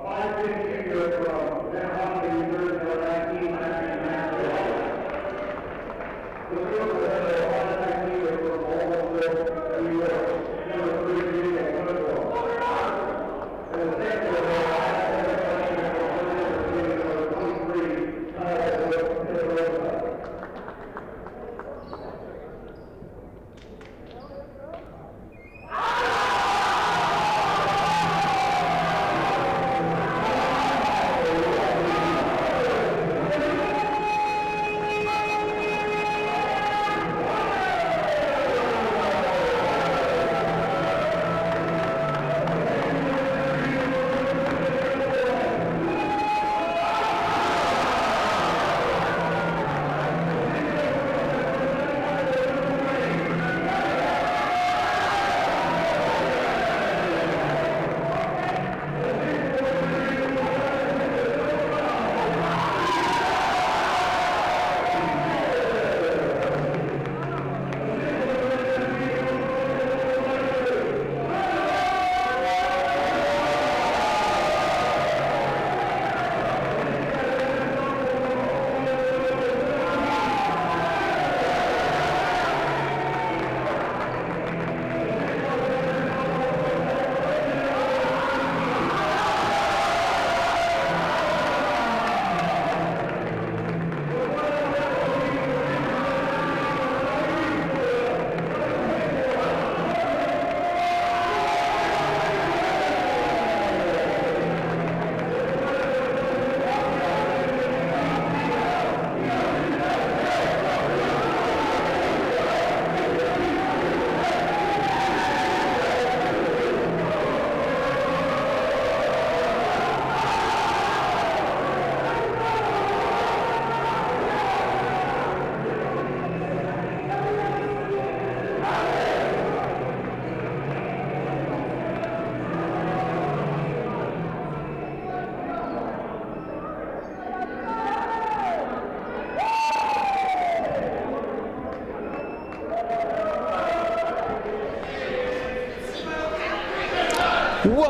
5-15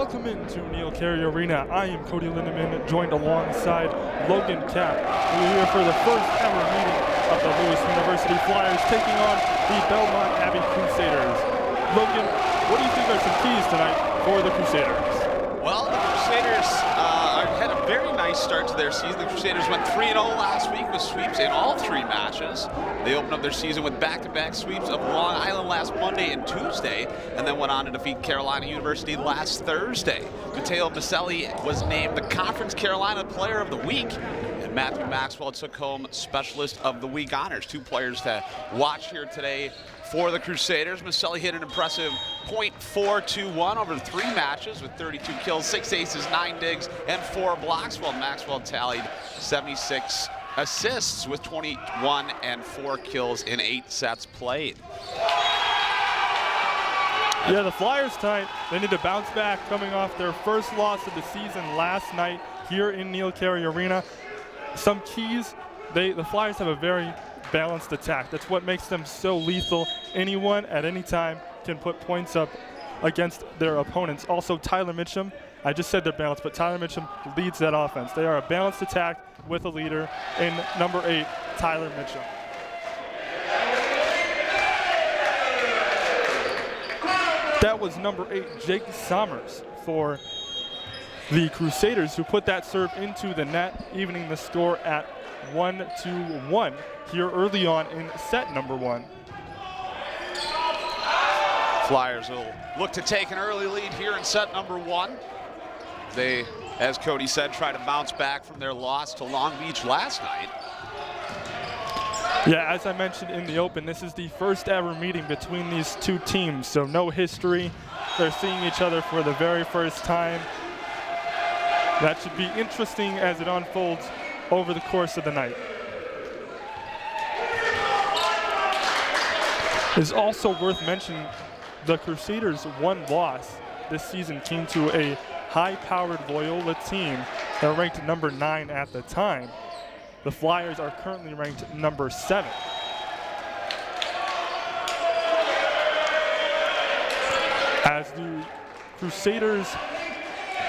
Welcome into Neil Carey Arena. I am Cody Lindemann, joined alongside Logan Kapp. We're here for the first ever meeting of the Lewis University Flyers taking on the Belmont Abbey Crusaders. Logan, what do you think are some keys tonight for the Crusaders? Well, the Crusaders had a very nice start to their season. The Crusaders went 3-0 last week with sweeps in all three matches. They opened up their season with back-to-back sweeps of Long Island last Monday and Tuesday, and then went on to defeat Carolina University last Thursday. Mateo Maselli was named the Conference Carolina Player of the Week, and Matthew Maxwell took home Specialist of the Week honors. Two players to watch here today for the Crusaders. Maselli hit an impressive .421 over 3 matches with 32 kills, 6 aces, 9 digs, and 4 blocks, while Maxwell tallied 76 assists with 21 and 4 kills in 8 sets played. Yeah, the Flyers tonight, they need to bounce back coming off their first loss of the season last night here in Neil Carey Arena. Some keys, the Flyers have a very balanced attack. That's what makes them so lethal. Anyone at any time can put points up against their opponents. Also, Tyler Mitchum, I just said they're balanced, but Tyler Mitchum leads that offense. They are a balanced attack with a leader in number 8, Tyler Mitchum. That was number 8, Jake Sommers for the Crusaders, who put that serve into the net, evening the score at 1-1 here early on in set number 1. Flyers will look to take an early lead here in set number 1. They, as Cody said, try to bounce back from their loss to Long Beach last night. Yeah, as I mentioned in the open, this is the first ever meeting between these two teams, so no history. They're seeing each other for the very first time. That should be interesting as it unfolds over the course of the night. It's also worth mentioning the Crusaders' one loss this season came to a high-powered Loyola team that ranked number 9 at the time. The Flyers are currently ranked number 7. As the Crusaders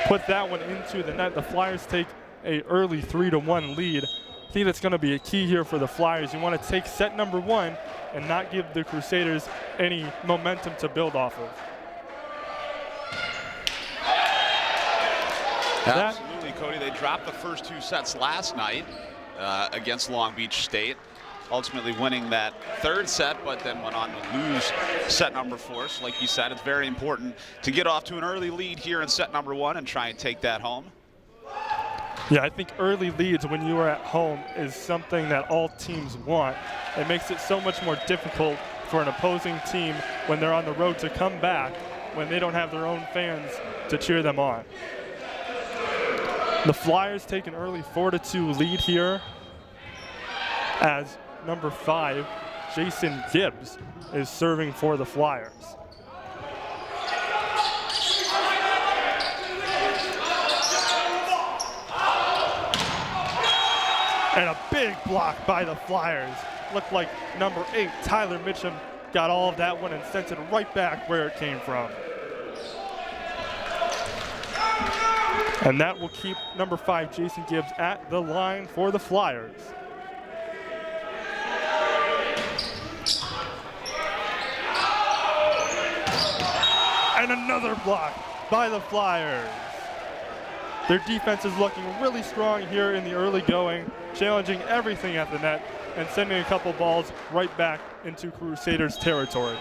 put that one into the net, the Flyers take an early 3-1 lead. I think that's going to be a key here for the Flyers. You want to take set number 1 and not give the Crusaders any momentum to build off of. Absolutely, Cody. They dropped the first 2 sets last night against Long Beach State, ultimately winning that 3rd set, but then went on to lose set number 4. So like you said, it's very important to get off to an early lead here in set number 1 and try and take that home. Yeah, I think early leads when you are at home is something that all teams want. It makes it so much more difficult for an opposing team when they're on the road to come back when they don't have their own fans to cheer them on. The Flyers take an early 4-2 lead here as number 5, Jason Gibbs, is serving for the Flyers. And a big block by the Flyers. Looked like number 8, Tyler Mitchum, got all of that one and sent it right back where it came from. And that will keep number 5, Jason Gibbs, at the line for the Flyers. And another block by the Flyers. Their defense is looking really strong here in the early going, challenging everything at the net and sending a couple balls right back into Crusaders territory.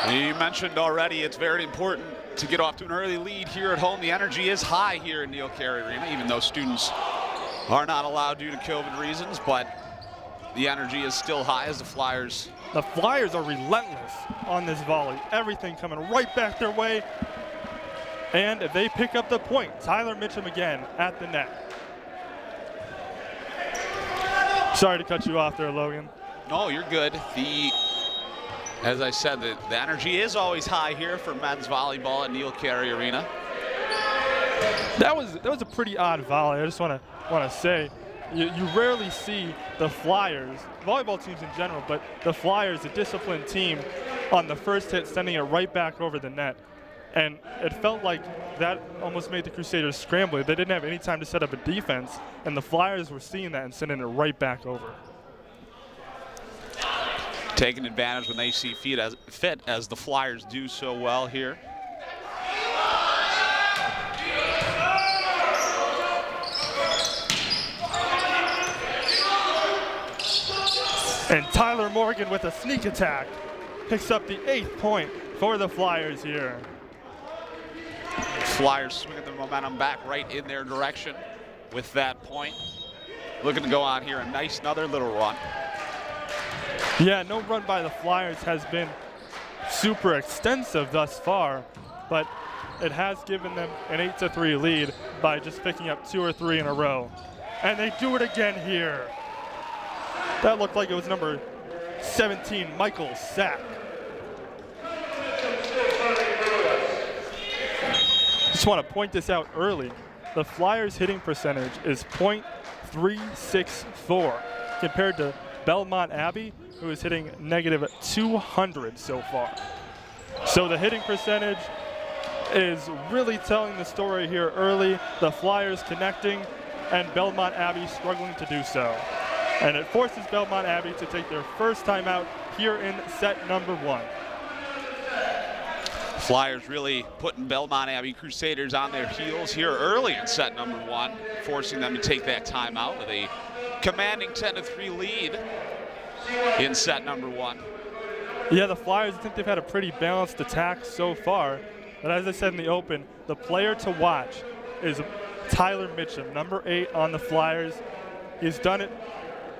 You mentioned already it's very important to get off to an early lead here at home. The energy is high here in Neil Carey Arena, even though students are not allowed due to COVID reasons, but the energy is still high as the Flyers. The Flyers are relentless on this volley. Everything coming right back their way. And they pick up the point. Tyler Mitchum again at the net. Sorry to cut you off there, Logan. No, you're good. As I said, the energy is always high here for men's volleyball at Neil Carey Arena. That was a pretty odd volley. I just want to say, you rarely see the Flyers, volleyball teams in general, but the Flyers, a disciplined team, on the first hit, sending it right back over the net. And it felt like that almost made the Crusaders scramble. They didn't have any time to set up a defense, and the Flyers were seeing that and sending it right back over. Taking advantage when they see fit as the Flyers do so well here. And Tyler Morgan with a sneak attack picks up the 8th point for the Flyers here. Flyers swinging the momentum back right in their direction with that point. Looking to go on here, another little run. Yeah, no run by the Flyers has been super extensive thus far, but it has given them an 8-3 lead by just picking up 2 or 3 in a row. And they do it again here. That looked like it was number 17, Michael Sack. Just want to point this out early. The Flyers' hitting percentage is .364 compared to Belmont Abbey, who is hitting -200 so far. So the hitting percentage is really telling the story here early. The Flyers connecting and Belmont Abbey struggling to do so. And it forces Belmont Abbey to take their first timeout here in set number 1. Flyers really putting Belmont Abbey Crusaders on their heels here early in set number 1, forcing them to take that timeout with a commanding 10-3 lead in set number 1. Yeah, the Flyers, I think they've had a pretty balanced attack so far. But as I said in the open, the player to watch is Tyler Mitchum, number 8 on the Flyers. He's done it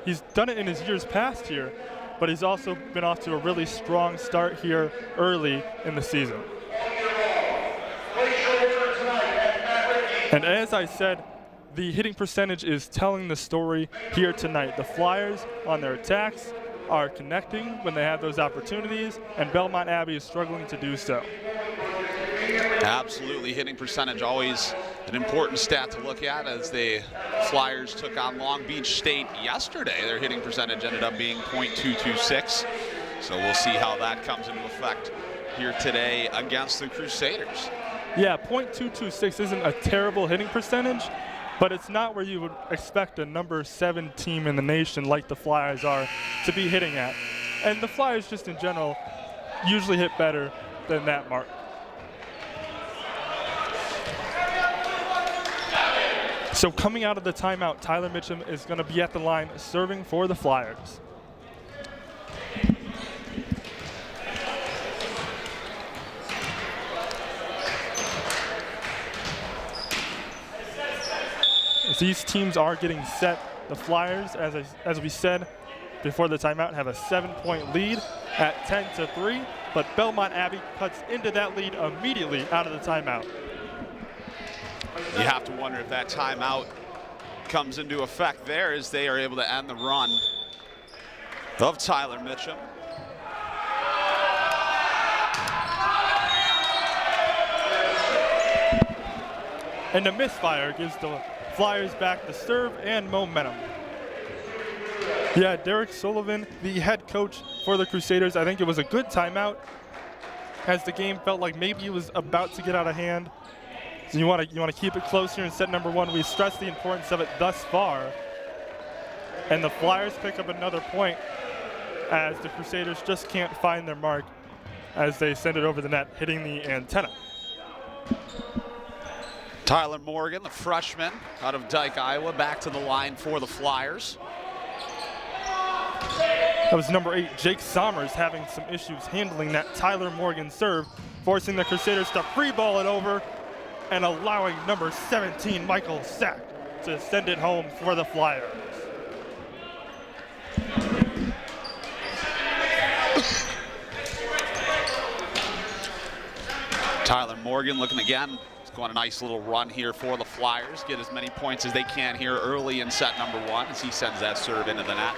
in his years past here, but he's also been off to a really strong start here early in the season. And as I said, the hitting percentage is telling the story here tonight. The Flyers on their attacks are connecting when they have those opportunities, and Belmont Abbey is struggling to do so. Absolutely, hitting percentage always an important stat to look at, as the Flyers took on Long Beach State yesterday. Their hitting percentage ended up being .226. So we'll see how that comes into effect here today against the Crusaders. Yeah, .226 isn't a terrible hitting percentage, but it's not where you would expect a number 7 team in the nation like the Flyers are to be hitting at. And the Flyers just in general usually hit better than that mark. So coming out of the timeout, Tyler Mitchum is going to be at the line serving for the Flyers. As these teams are getting set, the Flyers, as we said before the timeout, have a 7-point lead at 10-3, but Belmont Abbey cuts into that lead immediately out of the timeout. You have to wonder if that timeout comes into effect there, as they are able to end the run of Tyler Mitchum. And the misfire gives the Flyers back the serve and momentum. Yeah, Derek Sullivan, the head coach for the Crusaders, I think it was a good timeout, as the game felt like maybe it was about to get out of hand. So you want to keep it close here in set number 1. We stressed the importance of it thus far. And the Flyers pick up another point, as the Crusaders just can't find their mark as they send it over the net, hitting the antenna. Tyler Morgan, the freshman out of Dyke, Iowa, back to the line for the Flyers. That was number 8, Jake Sommers, having some issues handling that Tyler Morgan serve, forcing the Crusaders to free ball it over and allowing number 17, Michael Sack, to send it home for the Flyers. Tyler Morgan looking again. He's going a nice little run here for the Flyers. Get as many points as they can here early in set number 1 as he sends that serve into the net.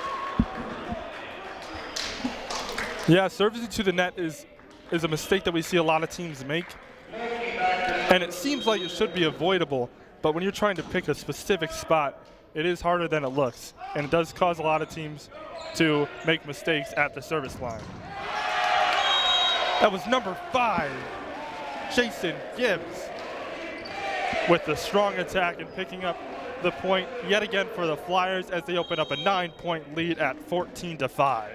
Yeah, serving to the net is a mistake that we see a lot of teams make. And it seems like it should be avoidable, but when you're trying to pick a specific spot, it is harder than it looks. And it does cause a lot of teams to make mistakes at the service line. That was number 5, Jason Gibbs with the strong attack and picking up the point yet again for the Flyers as they open up a 9-point lead at 14-5.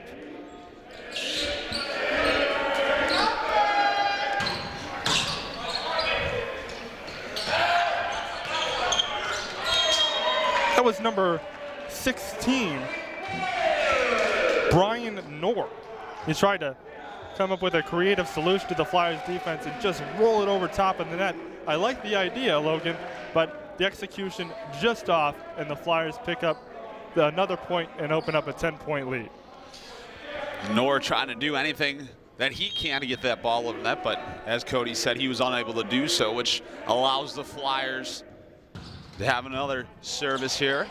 That was number 16, Brian Knorr. He tried to come up with a creative solution to the Flyers defense and just roll it over top of the net. I like the idea, Logan, but the execution just off, and the Flyers pick up another point and open up a 10-point lead. Knorr trying to do anything that he can to get that ball over net, but as Cody said, he was unable to do so, which allows the Flyers to have another service here.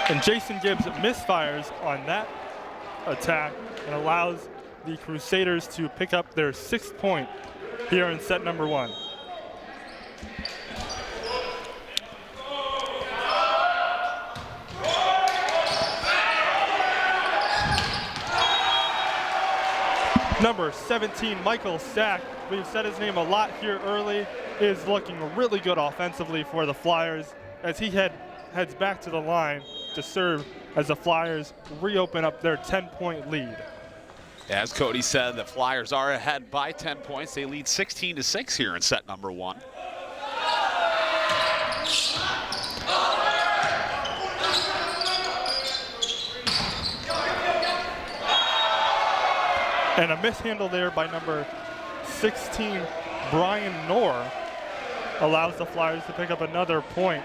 And Jason Gibbs misfires on that attack and allows the Crusaders to pick up their 6th point here in set number 1. Number 17, Michael Sack. We've said his name a lot here early. Is looking really good offensively for the Flyers as he heads back to the line to serve as the Flyers reopen up their 10-point lead. As Cody said, the Flyers are ahead by 10 points. They lead 16-6 here in set number 1. And a mishandle there by number 16, Brian Knorr, allows the Flyers to pick up another point.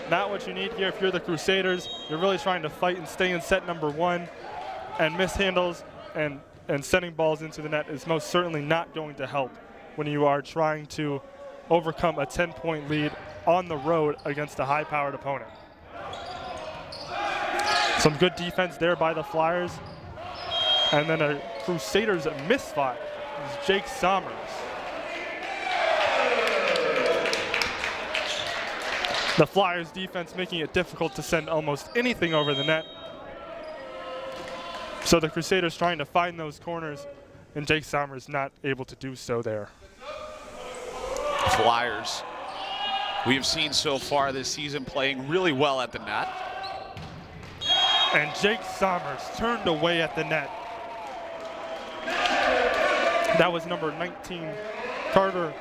Not what you need here if you're the Crusaders. You're really trying to fight and stay in set number 1, and mishandles and sending balls into the net is most certainly not going to help when you are trying to overcome a 10-point lead on the road against a high-powered opponent. Some good defense there by the Flyers. And then a Crusaders misfire is Jake Sommers. The Flyers defense making it difficult to send almost anything over the net. So the Crusaders trying to find those corners, and Jake Sommers not able to do so there. Flyers, we have seen so far this season playing really well at the net. And Jake Sommers turned away at the net. That was number 19, Carter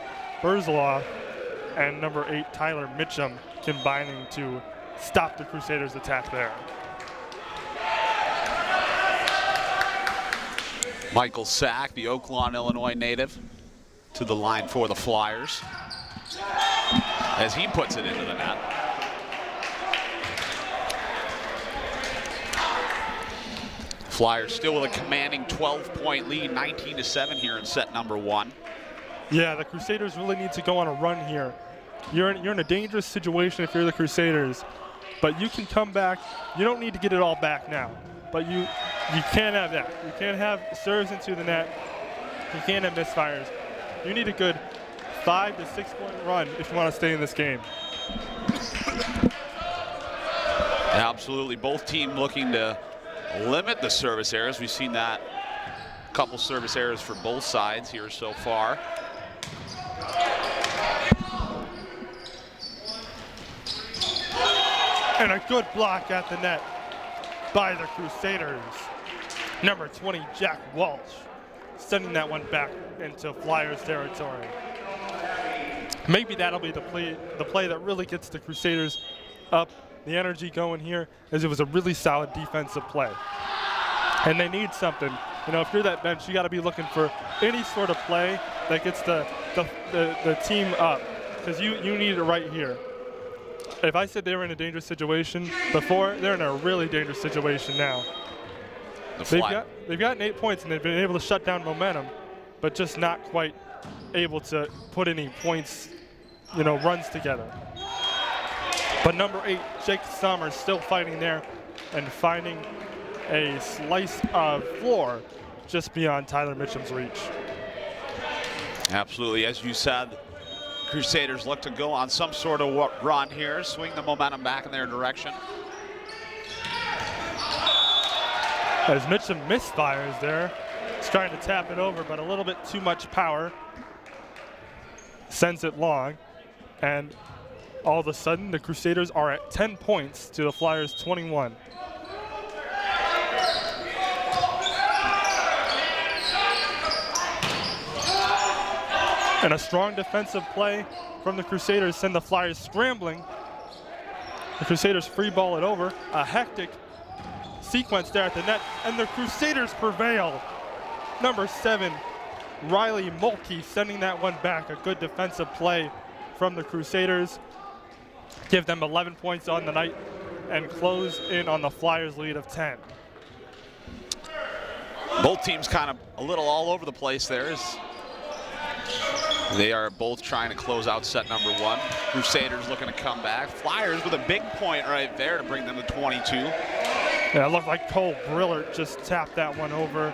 Burzloff, and number 8, Tyler Mitchum, combining to stop the Crusaders' attack there. Michael Sack, the Oak Lawn, Illinois native, to the line for the Flyers as he puts it into the net. Flyers still with a commanding 12-point lead, 19-7 here in set number 1. Yeah, the Crusaders really need to go on a run here. You're in a dangerous situation if you're the Crusaders, but you can come back. You don't need to get it all back now, but you can't have that. You can't have serves into the net. You can't have misfires. You need a good 5 to 6 point run if you want to stay in this game. Absolutely, both teams looking to limit the service errors. We've seen that couple service errors for both sides here so far. And a good block at the net by the Crusaders. Number 20, Jack Walsh, sending that one back into Flyers territory. Maybe that'll be the play that really gets the Crusaders up, the energy going here, as it was a really solid defensive play. And they need something. You know, if you're that bench, you got to be looking for any sort of play that gets the team up, because you need it right here. If I said they were in a dangerous situation before, they're in a really dangerous situation now. They've gotten 8 points, and they've been able to shut down momentum, but just not quite able to put any points, runs together. But number 8, Jake Sommers, still fighting there and finding a slice of floor just beyond Tyler Mitchum's reach. Absolutely, as you said, Crusaders look to go on some sort of run here, swing the momentum back in their direction. As Mitchum misfires there. He's trying to tap it over, but a little bit too much power. Sends it long. And all of a sudden, the Crusaders are at 10 points to the Flyers 21. And a strong defensive play from the Crusaders send the Flyers scrambling. The Crusaders free ball it over. A hectic sequence there at the net, and the Crusaders prevail. Number 7, Riley Mulkey sending that one back. A good defensive play from the Crusaders. Give them 11 points on the night and close in on the Flyers' lead of 10. Both teams kind of a little all over the place there as they are both trying to close out set number 1. Crusaders looking to come back. Flyers with a big point right there to bring them to 22. Yeah, it looked like Cole Brillert just tapped that one over.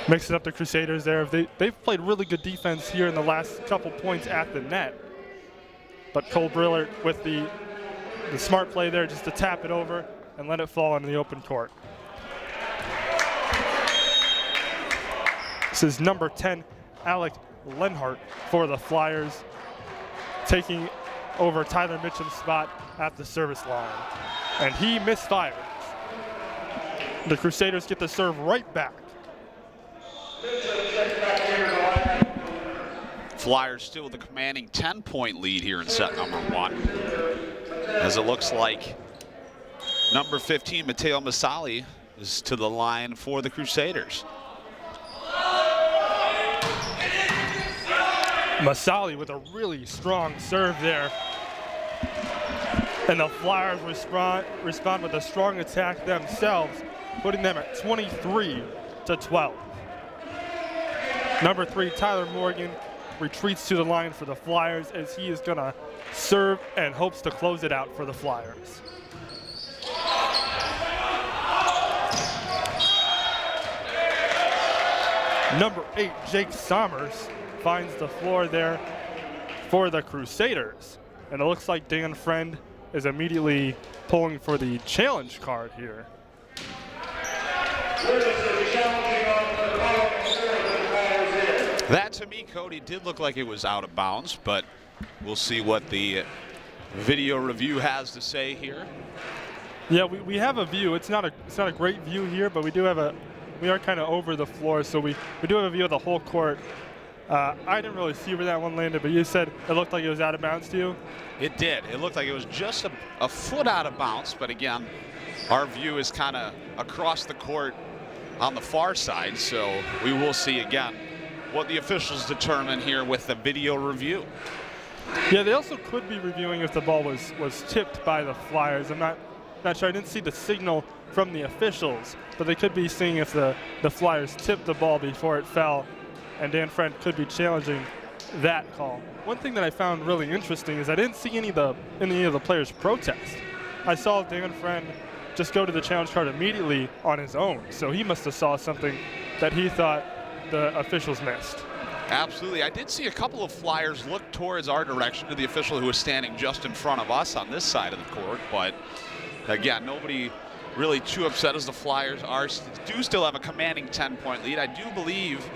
Mixing up the Crusaders there. They've played really good defense here in the last couple points at the net. But Cole Brillert with the smart play there just to tap it over and let it fall into the open court. This is number 10, Alec Lenhart for the Flyers, taking over Tyler Mitchum's spot at the service line. And he misfires. The Crusaders get the serve right back. Flyers still with a commanding 10-point lead here in set number 1. As it looks like number 15, Matteo Masali, is to the line for the Crusaders. Masali with a really strong serve there. And the Flyers respond with a strong attack themselves, putting them at 23-12. Number 3, Tyler Morgan, retreats to the line for the Flyers as he is gonna serve and hopes to close it out for the Flyers. Number 8, Jake Sommers, finds the floor there for the Crusaders. And it looks like Dan Friend is immediately pulling for the challenge card here. That, to me, Cody, did look like it was out of bounds, but we'll see what the video review has to say here. Yeah, we have a view. It's not a great view here, but we are kind of over the floor, so we do have a view of the whole court. I didn't really see where that one landed, but you said it looked like it was out of bounds to you? It did. It looked like it was just a foot out of bounds, but again, our view is kind of across the court on the far side, so we will see again what the officials determine here with the video review. Yeah, they also could be reviewing if the ball was tipped by the Flyers. I'm not sure. I didn't see the signal from the officials, but they could be seeing if the Flyers tipped the ball before it fell, and Dan Friend could be challenging that call. One thing that I found really interesting is I didn't see any of the players protest. I saw Dan Friend just go to the challenge card immediately on his own, so he must have saw something that he thought the officials missed. Absolutely. I did see a couple of Flyers look towards our direction to the official who was standing just in front of us on this side of the court, but again, nobody really too upset as the Flyers do still have a commanding 10-point lead. I do believe,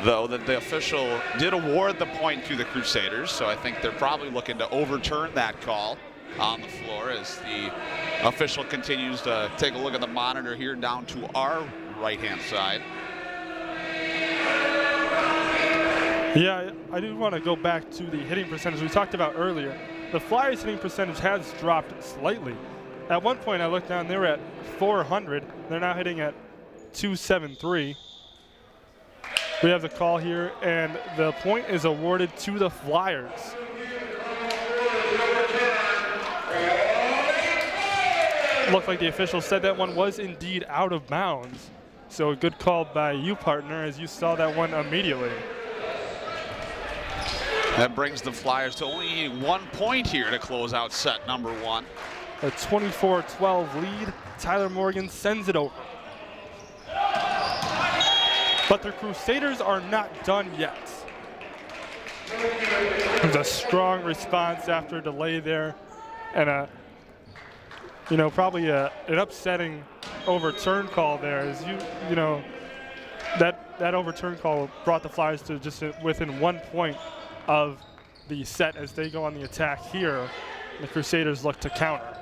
though, that the official did award the point to the Crusaders, so I think they're probably looking to overturn that call on the floor as the official continues to take a look at the monitor here down to our right-hand side. Yeah, I do want to go back to the hitting percentage we talked about earlier. The Flyers' hitting percentage has dropped slightly. At one point I looked down, they were at 400. They're now hitting at 273. We have the call here, and the point is awarded to the Flyers. Looked like the official said that one was indeed out of bounds. So a good call by you, partner, as you saw that one immediately. That brings the Flyers to only 1 point here to close out set number 1. A 24-12 lead. Tyler Morgan sends it over. But the Crusaders are not done yet. There's a strong response after a delay there, and probably an upsetting overturn call there. As you know, that overturn call brought the Flyers to just within 1 point of the set as they go on the attack here. The Crusaders look to counter.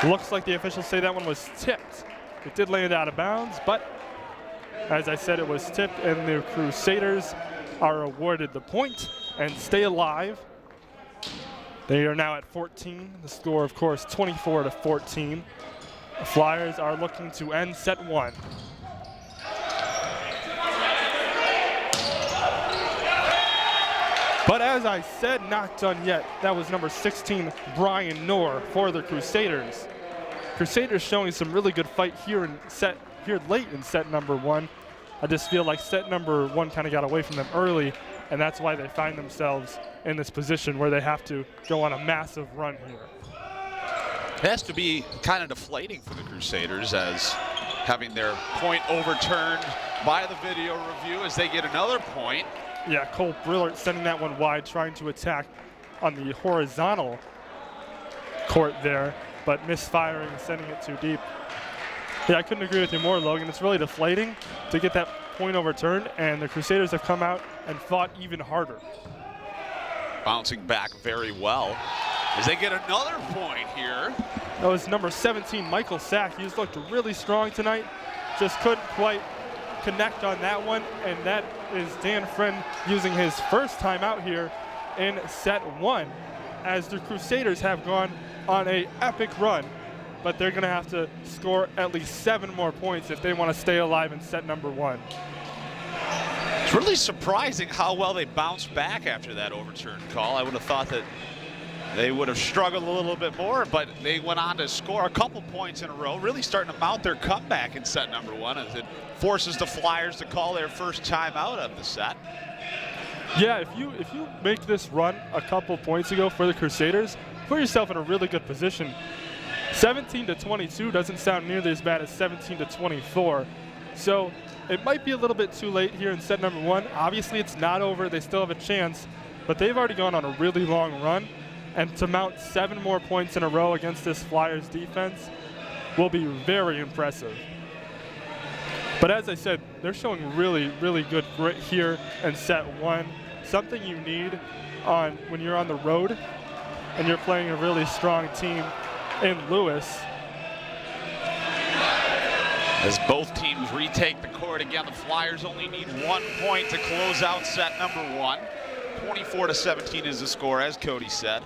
Looks like the officials say that one was tipped. It did land out of bounds, but as I said, it was tipped, and the Crusaders are awarded the point and stay alive. They are now at 14. The score, of course, 24-14. The Flyers are looking to end set 1. But as I said, not done yet. That was number 16, Brian Knorr for the Crusaders. Crusaders showing some really good fight here late in set number 1. I just feel like set number 1 kind of got away from them early, and that's why they find themselves in this position where they have to go on a massive run here. It has to be kind of deflating for the Crusaders as having their point overturned by the video review as they get another point. Yeah, Cole Brillert sending that one wide, trying to attack on the horizontal court there, but misfiring, sending it too deep. Yeah, I couldn't agree with you more, Logan. It's really deflating to get that point overturned, and the Crusaders have come out and fought even harder. Bouncing back very well as they get another point here. That was number 17, Michael Sack. He's looked really strong tonight, just couldn't quite connect on that one, and that is Dan Friend using his first time out here in set 1 as the Crusaders have gone on an epic run, but they're going to have to score at least 7 more points if they want to stay alive in set number 1. It's really surprising how well they bounced back after that overturned call. I would have thought that they would have struggled a little bit more, but they went on to score a couple points in a row, really starting to mount their comeback in set number 1 as it forces the Flyers to call their first time out of the set. Yeah, if you make this run a couple points ago for the Crusaders, put yourself in a really good position. 17-22 doesn't sound nearly as bad as 17-24. So it might be a little bit too late here in set number 1. Obviously, it's not over. They still have a chance, but they've already gone on a really long run. And to mount 7 more points in a row against this Flyers defense will be very impressive. But as I said, they're showing really, really good grit here in set 1. Something you need when you're on the road and you're playing a really strong team in Lewis. As both teams retake the court again, the Flyers only need 1 point to close out set number 1. 24-17 is the score, as Cody said.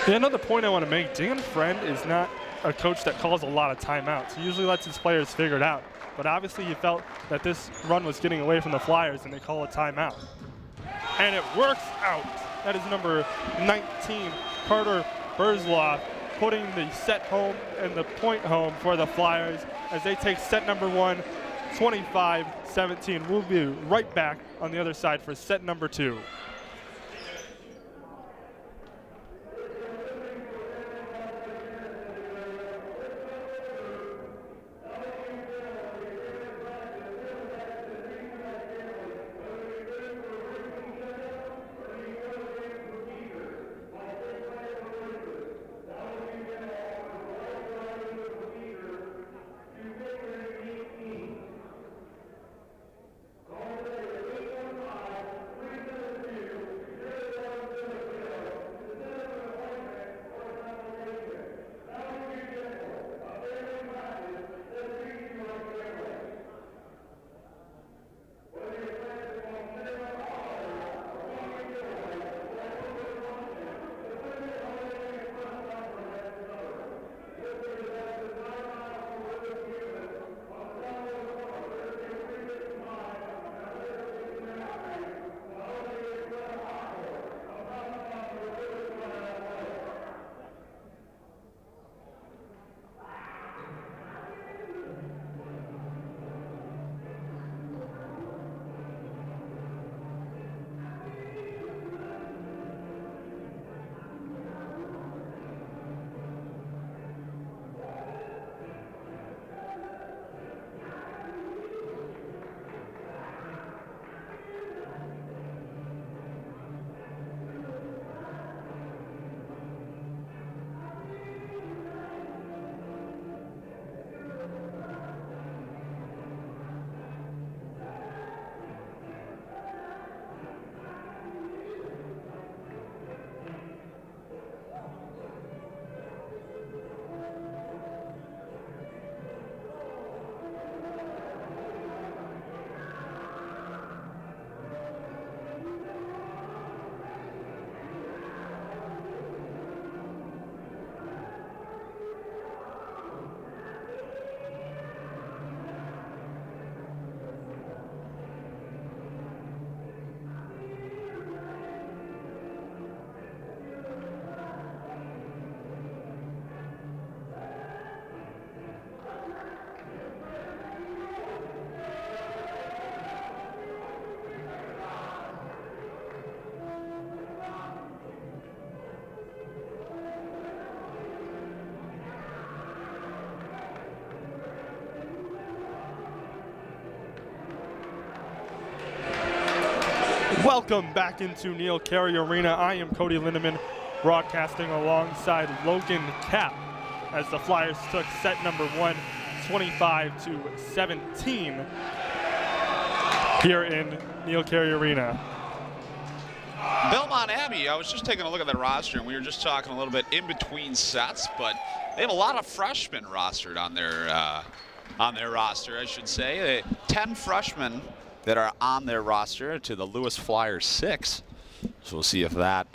Yeah, another point I want to make, Dan Friend is not a coach that calls a lot of timeouts. He usually lets his players figure it out. But obviously he felt that this run was getting away from the Flyers and they call a timeout. And it works out. That is number 19, Carter Burzloff, putting the set home and the point home for the Flyers as they take set number 1, 25-17. We'll be right back on the other side for set number 2. Welcome back into Neil Carey Arena. I am Cody Lindeman, broadcasting alongside Logan Kapp as the Flyers took set number 1, 25-17 here in Neil Carey Arena. Belmont Abbey, I was just taking a look at their roster, and we were just talking a little bit in between sets, but they have a lot of freshmen rostered on their roster, I should say. 10 freshmen that are on their roster to the Lewis Flyers 6. So we'll see if that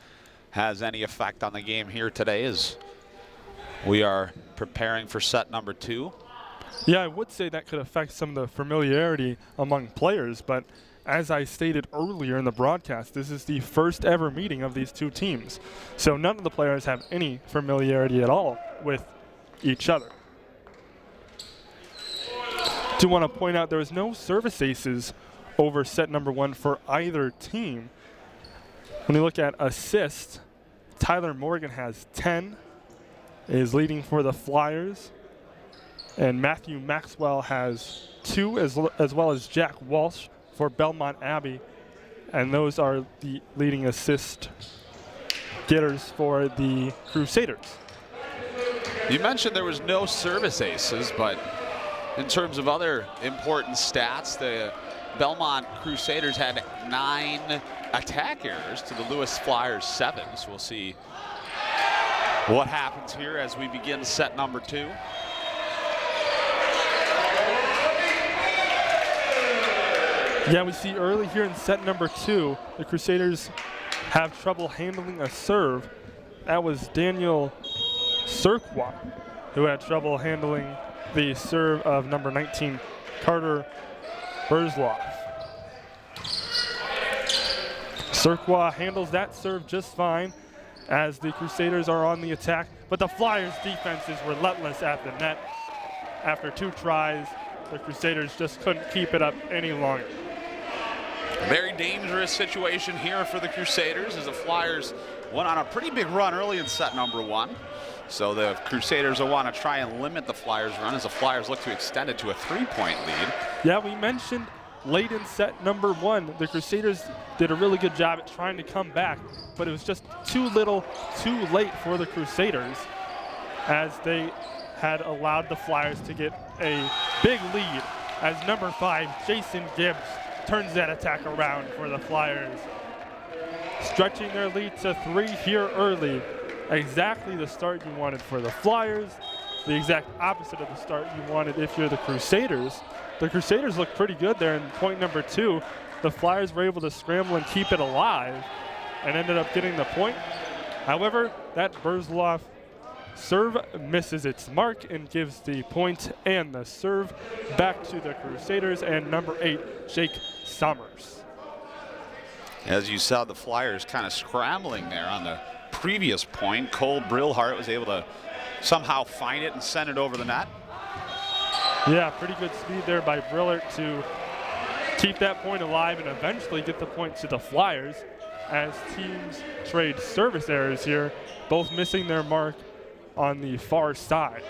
has any effect on the game here today as we are preparing for set number 2. Yeah, I would say that could affect some of the familiarity among players, but as I stated earlier in the broadcast, this is the first ever meeting of these two teams. So none of the players have any familiarity at all with each other. Do want to point out there was no service aces over set number 1 for either team. When you look at assists, Tyler Morgan has 10, is leading for the Flyers, and Matthew Maxwell has 2, as well as Jack Walsh for Belmont Abbey, and those are the leading assist getters for the Crusaders. You mentioned there was no service aces, but in terms of other important stats, the Belmont Crusaders had 9 attack errors to the Lewis Flyers 7. So we'll see what happens here as we begin set number 2. Yeah, we see early here in set number 2, the Crusaders have trouble handling a serve. That was Daniel Surqua who had trouble handling the serve of number 19, Carter Burzloff. Surqua handles that serve just fine as the Crusaders are on the attack, but the Flyers defense is relentless at the net. After 2 tries, the Crusaders just couldn't keep it up any longer. Very dangerous situation here for the Crusaders as the Flyers went on a pretty big run early in set number 1. So the Crusaders will want to try and limit the Flyers' run as the Flyers look to extend it to a 3-point lead. Yeah, we mentioned late in set number 1, the Crusaders did a really good job at trying to come back, but it was just too little, too late for the Crusaders as they had allowed the Flyers to get a big lead as number 5, Jason Gibbs, turns that attack around for the Flyers. Stretching their lead to 3 here early. Exactly the start you wanted for the Flyers, the exact opposite of the start you wanted if you're the Crusaders. The Crusaders look pretty good there in point number 2. The Flyers were able to scramble and keep it alive and ended up getting the point. However, that Burzloff serve misses its mark and gives the point and the serve back to the Crusaders and number 8, Jake Summers. As you saw, the Flyers kind of scrambling there on the previous point. Cole Brillhart was able to somehow find it and send it over the net. Yeah, pretty good speed there by Brillhart to keep that point alive and eventually get the point to the Flyers as teams trade service errors here, both missing their mark on the far side.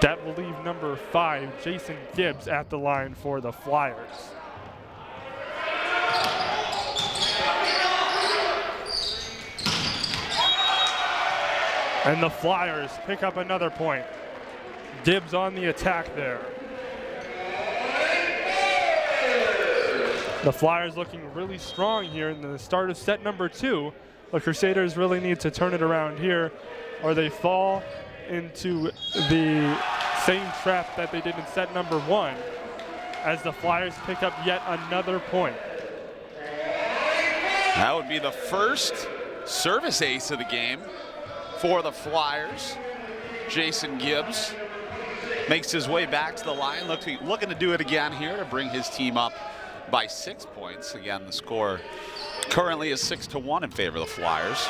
That will leave number 5, Jason Gibbs, at the line for the Flyers. And the Flyers pick up another point. Gibbs on the attack there. The Flyers looking really strong here in the start of set number 2. The Crusaders really need to turn it around here or they fall into the same trap that they did in set number 1 as the Flyers pick up yet another point. That would be the first service ace of the game for the Flyers. Jason Gibbs makes his way back to the line, looking to do it again here to bring his team up by 6 points. Again, the score currently is 6-1 in favor of the Flyers.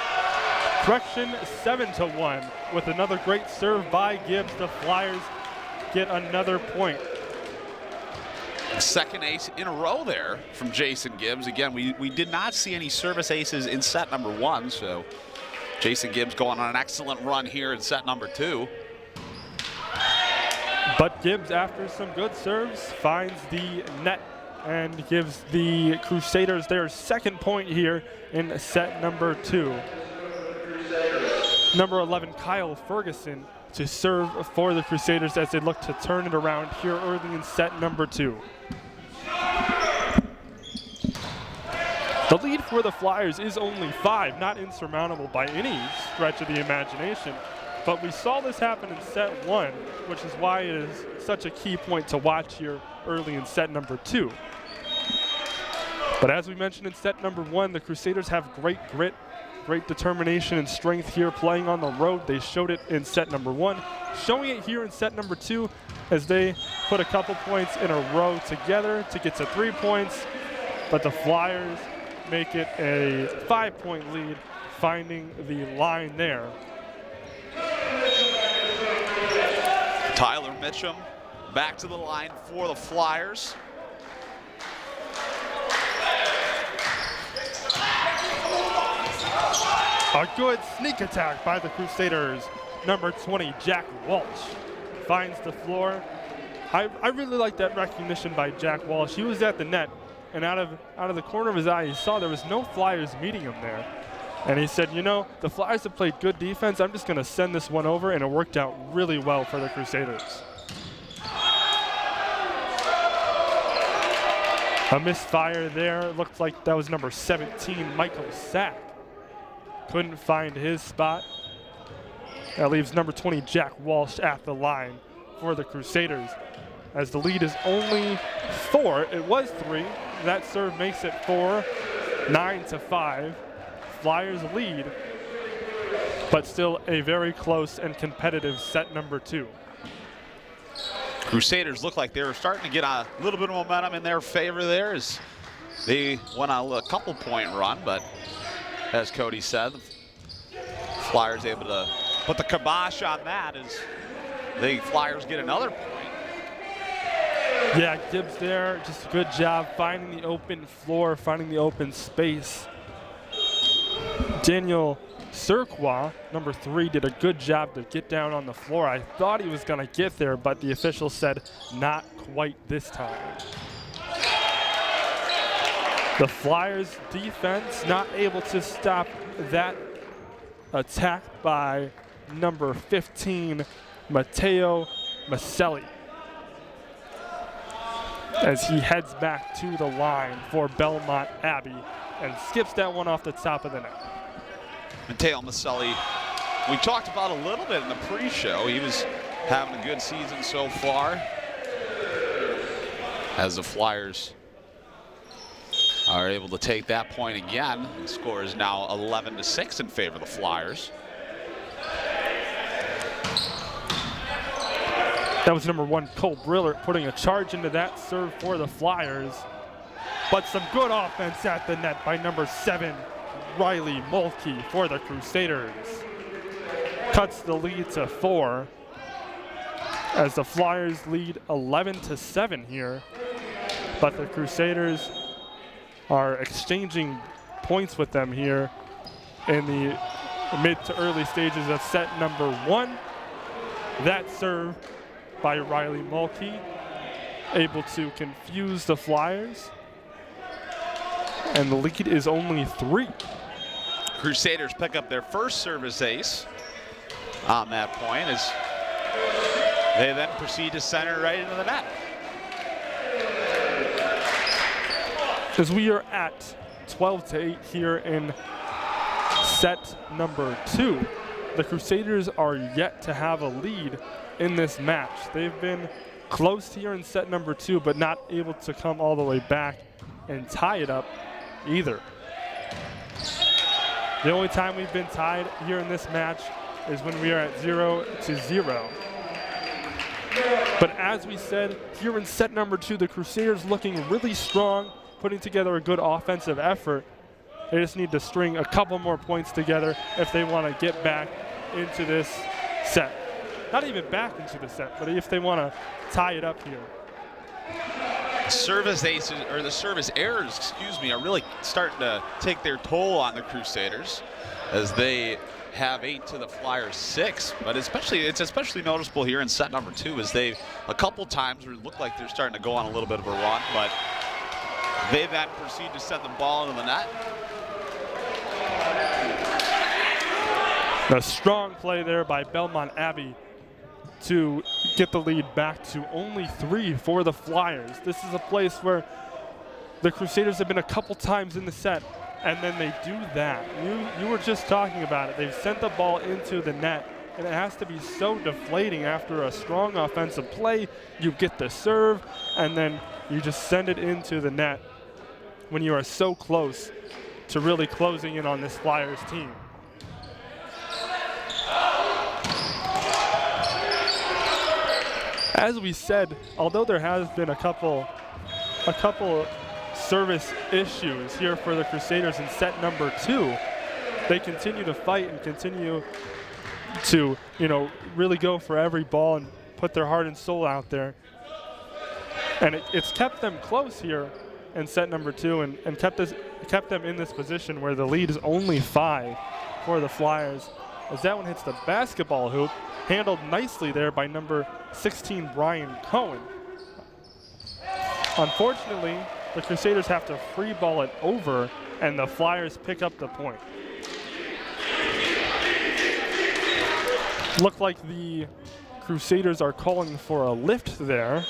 Correction, 7-1 with another great serve by Gibbs. The Flyers get another point. Second ace in a row there from Jason Gibbs. Again, we did not see any service aces in set number 1, so Jason Gibbs going on an excellent run here in set number 2. But Gibbs, after some good serves, finds the net and gives the Crusaders their second point here in set number 2. Number 11, Kyle Ferguson, to serve for the Crusaders as they look to turn it around here early in set number 2. The lead for the Flyers is only 5, not insurmountable by any stretch of the imagination. But we saw this happen in set 1, which is why it is such a key point to watch here early in set number 2. But as we mentioned in set number 1, the Crusaders have great grit, great determination and strength here playing on the road. They showed it in set number 1, showing it here in set number 2 as they put a couple points in a row together to get to 3 points. But the Flyers make it a 5-point lead, finding the line there. Tyler Mitchum back to the line for the Flyers. A good sneak attack by the Crusaders. Number 20, Jack Walsh, finds the floor. I really like that recognition by Jack Walsh. He was at the net, and out of the corner of his eye, he saw there was no Flyers meeting him there. And he said, you know, the Flyers have played good defense. I'm just going to send this one over, and it worked out really well for the Crusaders. A misfire there. Looked like that was number 17, Michael Sack. Couldn't find his spot. That leaves number 20, Jack Walsh, at the line for the Crusaders. As the lead is only 4, it was 3. That serve makes it 4, 9-5. Flyers lead, but still a very close and competitive set number 2. Crusaders look like they're starting to get a little bit of momentum in their favor there as they went on a couple point run, but as Cody said, the Flyers able to put the kibosh on that as the Flyers get another point. Yeah, Gibbs there, just a good job finding the open floor, finding the open space. Daniel Surqua, number 3, did a good job to get down on the floor. I thought he was going to get there, but the official said not quite this time. The Flyers defense not able to stop that attack by number 15, Matteo Maselli, as he heads back to the line for Belmont Abbey and skips that one off the top of the net. Matteo Maselli, we talked about a little bit in the pre-show. He was having a good season so far as the Flyers are able to take that point again. The score is now 11-6 in favor of the Flyers. That was number 1, Cole Brillert, putting a charge into that serve for the Flyers. But some good offense at the net by number 7, Riley Mulkey for the Crusaders. Cuts the lead to 4 as the Flyers lead 11-7 here. But the Crusaders are exchanging points with them here in the mid to early stages of set number 1. That serve by Riley Mulkey, able to confuse the Flyers. And the lead is only 3. Crusaders pick up their first service ace on that point as they then proceed to center right into the net. As we are at 12-8 here in set number 2, the Crusaders are yet to have a lead in this match. They've been close here in set number 2, but not able to come all the way back and tie it up either. The only time we've been tied here in this match is when we are at 0-0. But as we said, here in set number 2, the Crusaders looking really strong, putting together a good offensive effort. They just need to string a couple more points together if they want to get back into this set. Not even back into the set, but if they want to tie it up here. Service aces, or the service errors, excuse me, are really starting to take their toll on the Crusaders as they have 8 to the Flyers 6. But it's especially noticeable here in set number 2 as they a couple times look like they're starting to go on a little bit of a run, but They then proceed to send the ball into the net. A strong play there by Belmont Abbey to get the lead back to only 3 for the Flyers. This is a place where the Crusaders have been a couple times in the set, and then they do that. You were just talking about it. They've sent the ball into the net, and it has to be so deflating after a strong offensive play. You get the serve, and then you just send it into the net when you are so close to really closing in on this Flyers team. As we said, although there has been a couple service issues here for the Crusaders in set number 2, they continue to fight and continue to, really go for every ball and put their heart and soul out there. And it's kept them close here in set number 2 and kept them in this position where the lead is only 5 for the Flyers. As that one hits the basketball hoop, handled nicely there by number 16, Brian Cohen. Unfortunately, the Crusaders have to free ball it over, and the Flyers pick up the point. Looked like the Crusaders are calling for a lift there,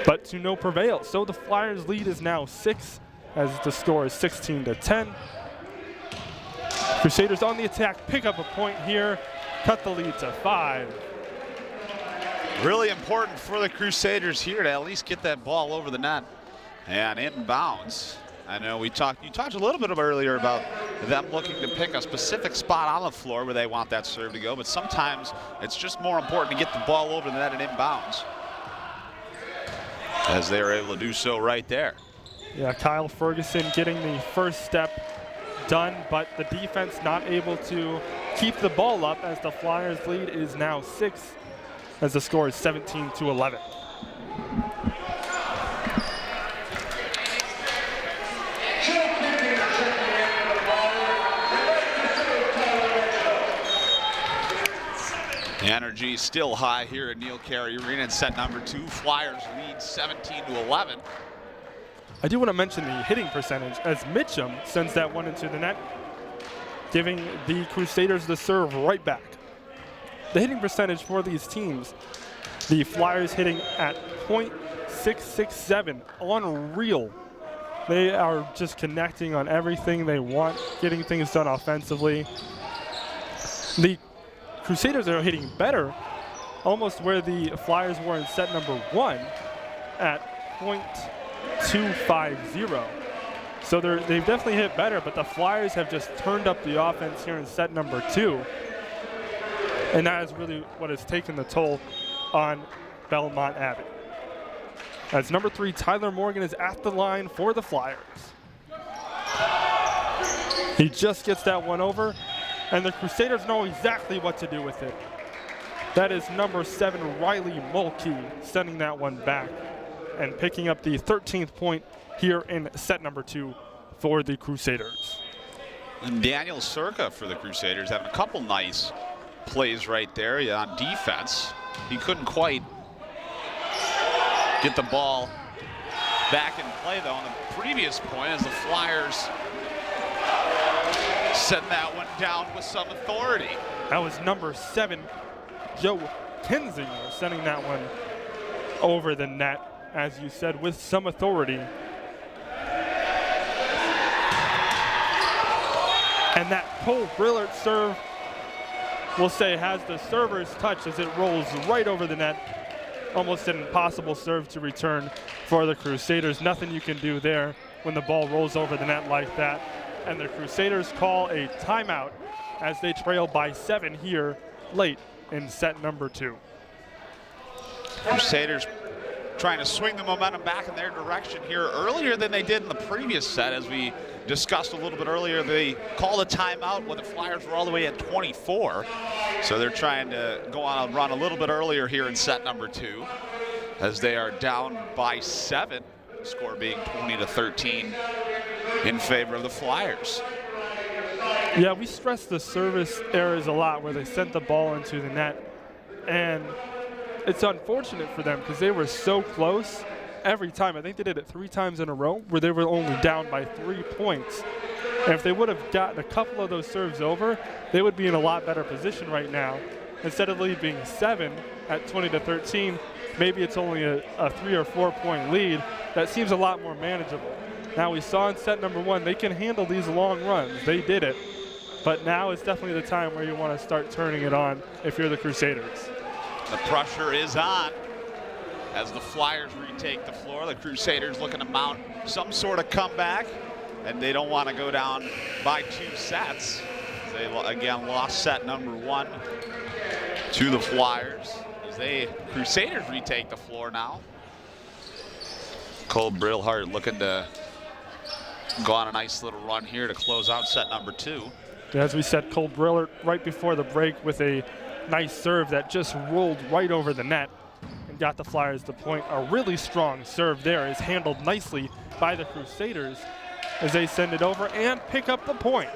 but to no prevail. So the Flyers lead is now 6, as the score is 16-10. Crusaders on the attack, pick up a point here, cut the lead to 5. Really important for the Crusaders here to at least get that ball over the net and inbounds. I know you talked a little bit earlier about them looking to pick a specific spot on the floor where they want that serve to go, but sometimes it's just more important to get the ball over the net and inbounds, as they are able to do so right there. Yeah, Kyle Ferguson getting the first step done, but the defense not able to keep the ball up, as the Flyers lead is now 6, as the score is 17-11. The energy still high here at Neil Carey Arena in set number 2. Flyers lead 17-11. I do want to mention the hitting percentage, as Mitchum sends that one into the net, giving the Crusaders the serve right back. The hitting percentage for these teams, the Flyers hitting at .667, unreal. They are just connecting on everything they want, getting things done offensively. The Crusaders are hitting better, almost where the Flyers were in set number 1 at .250. So they've definitely hit better, but the Flyers have just turned up the offense here in set number 2. And that is really what has taken the toll on Belmont Abbey. As number 3, Tyler Morgan, is at the line for the Flyers. He just gets that one over, and the Crusaders know exactly what to do with it. That is number 7, Riley Mulkey, sending that one back and picking up the 13th point here in set number 2 for the Crusaders. And Daniel Circa for the Crusaders having a couple nice plays right there on defense. He couldn't quite get the ball back in play though on the previous point, as the Flyers send that one down with some authority. That was number 7, Joe Kinzinger, sending that one over the net, as you said, with some authority. And that Cole Brillard serve, we'll say, has the server's touch as it rolls right over the net. Almost an impossible serve to return for the Crusaders. Nothing you can do there when the ball rolls over the net like that. And the Crusaders call a timeout as they trail by 7 here late in set number 2. Crusaders trying to swing the momentum back in their direction here earlier than they did in the previous set. As we discussed a little bit earlier, they called a timeout when the Flyers were all the way at 24. So they're trying to go on a run a little bit earlier here in set number 2, as they are down by 7, the score being 20-13 in favor of the Flyers. Yeah, we stress the service errors a lot, where they sent the ball into the net, and it's unfortunate for them because they were so close every time. I think they did it 3 times in a row where they were only down by 3 points. And if they would have gotten a couple of those serves over, they would be in a lot better position right now. Instead of leaving 7 at 20-13, maybe it's only a 3 or 4 point lead. That seems a lot more manageable. Now we saw in set number 1, they can handle these long runs. They did it. But now is definitely the time where you want to start turning it on if you're the Crusaders. The pressure is on as the Flyers retake the floor. The Crusaders looking to mount some sort of comeback, and they don't want to go down by 2 sets. They again lost set number 1 to the Flyers as they Crusaders retake the floor now. Cole Brillhart looking to go on a nice little run here to close out set number 2. As we said, Cole Brillhart right before the break with a nice serve that just rolled right over the net and got the Flyers the point. A really strong serve there is handled nicely by the Crusaders as they send it over and pick up the point.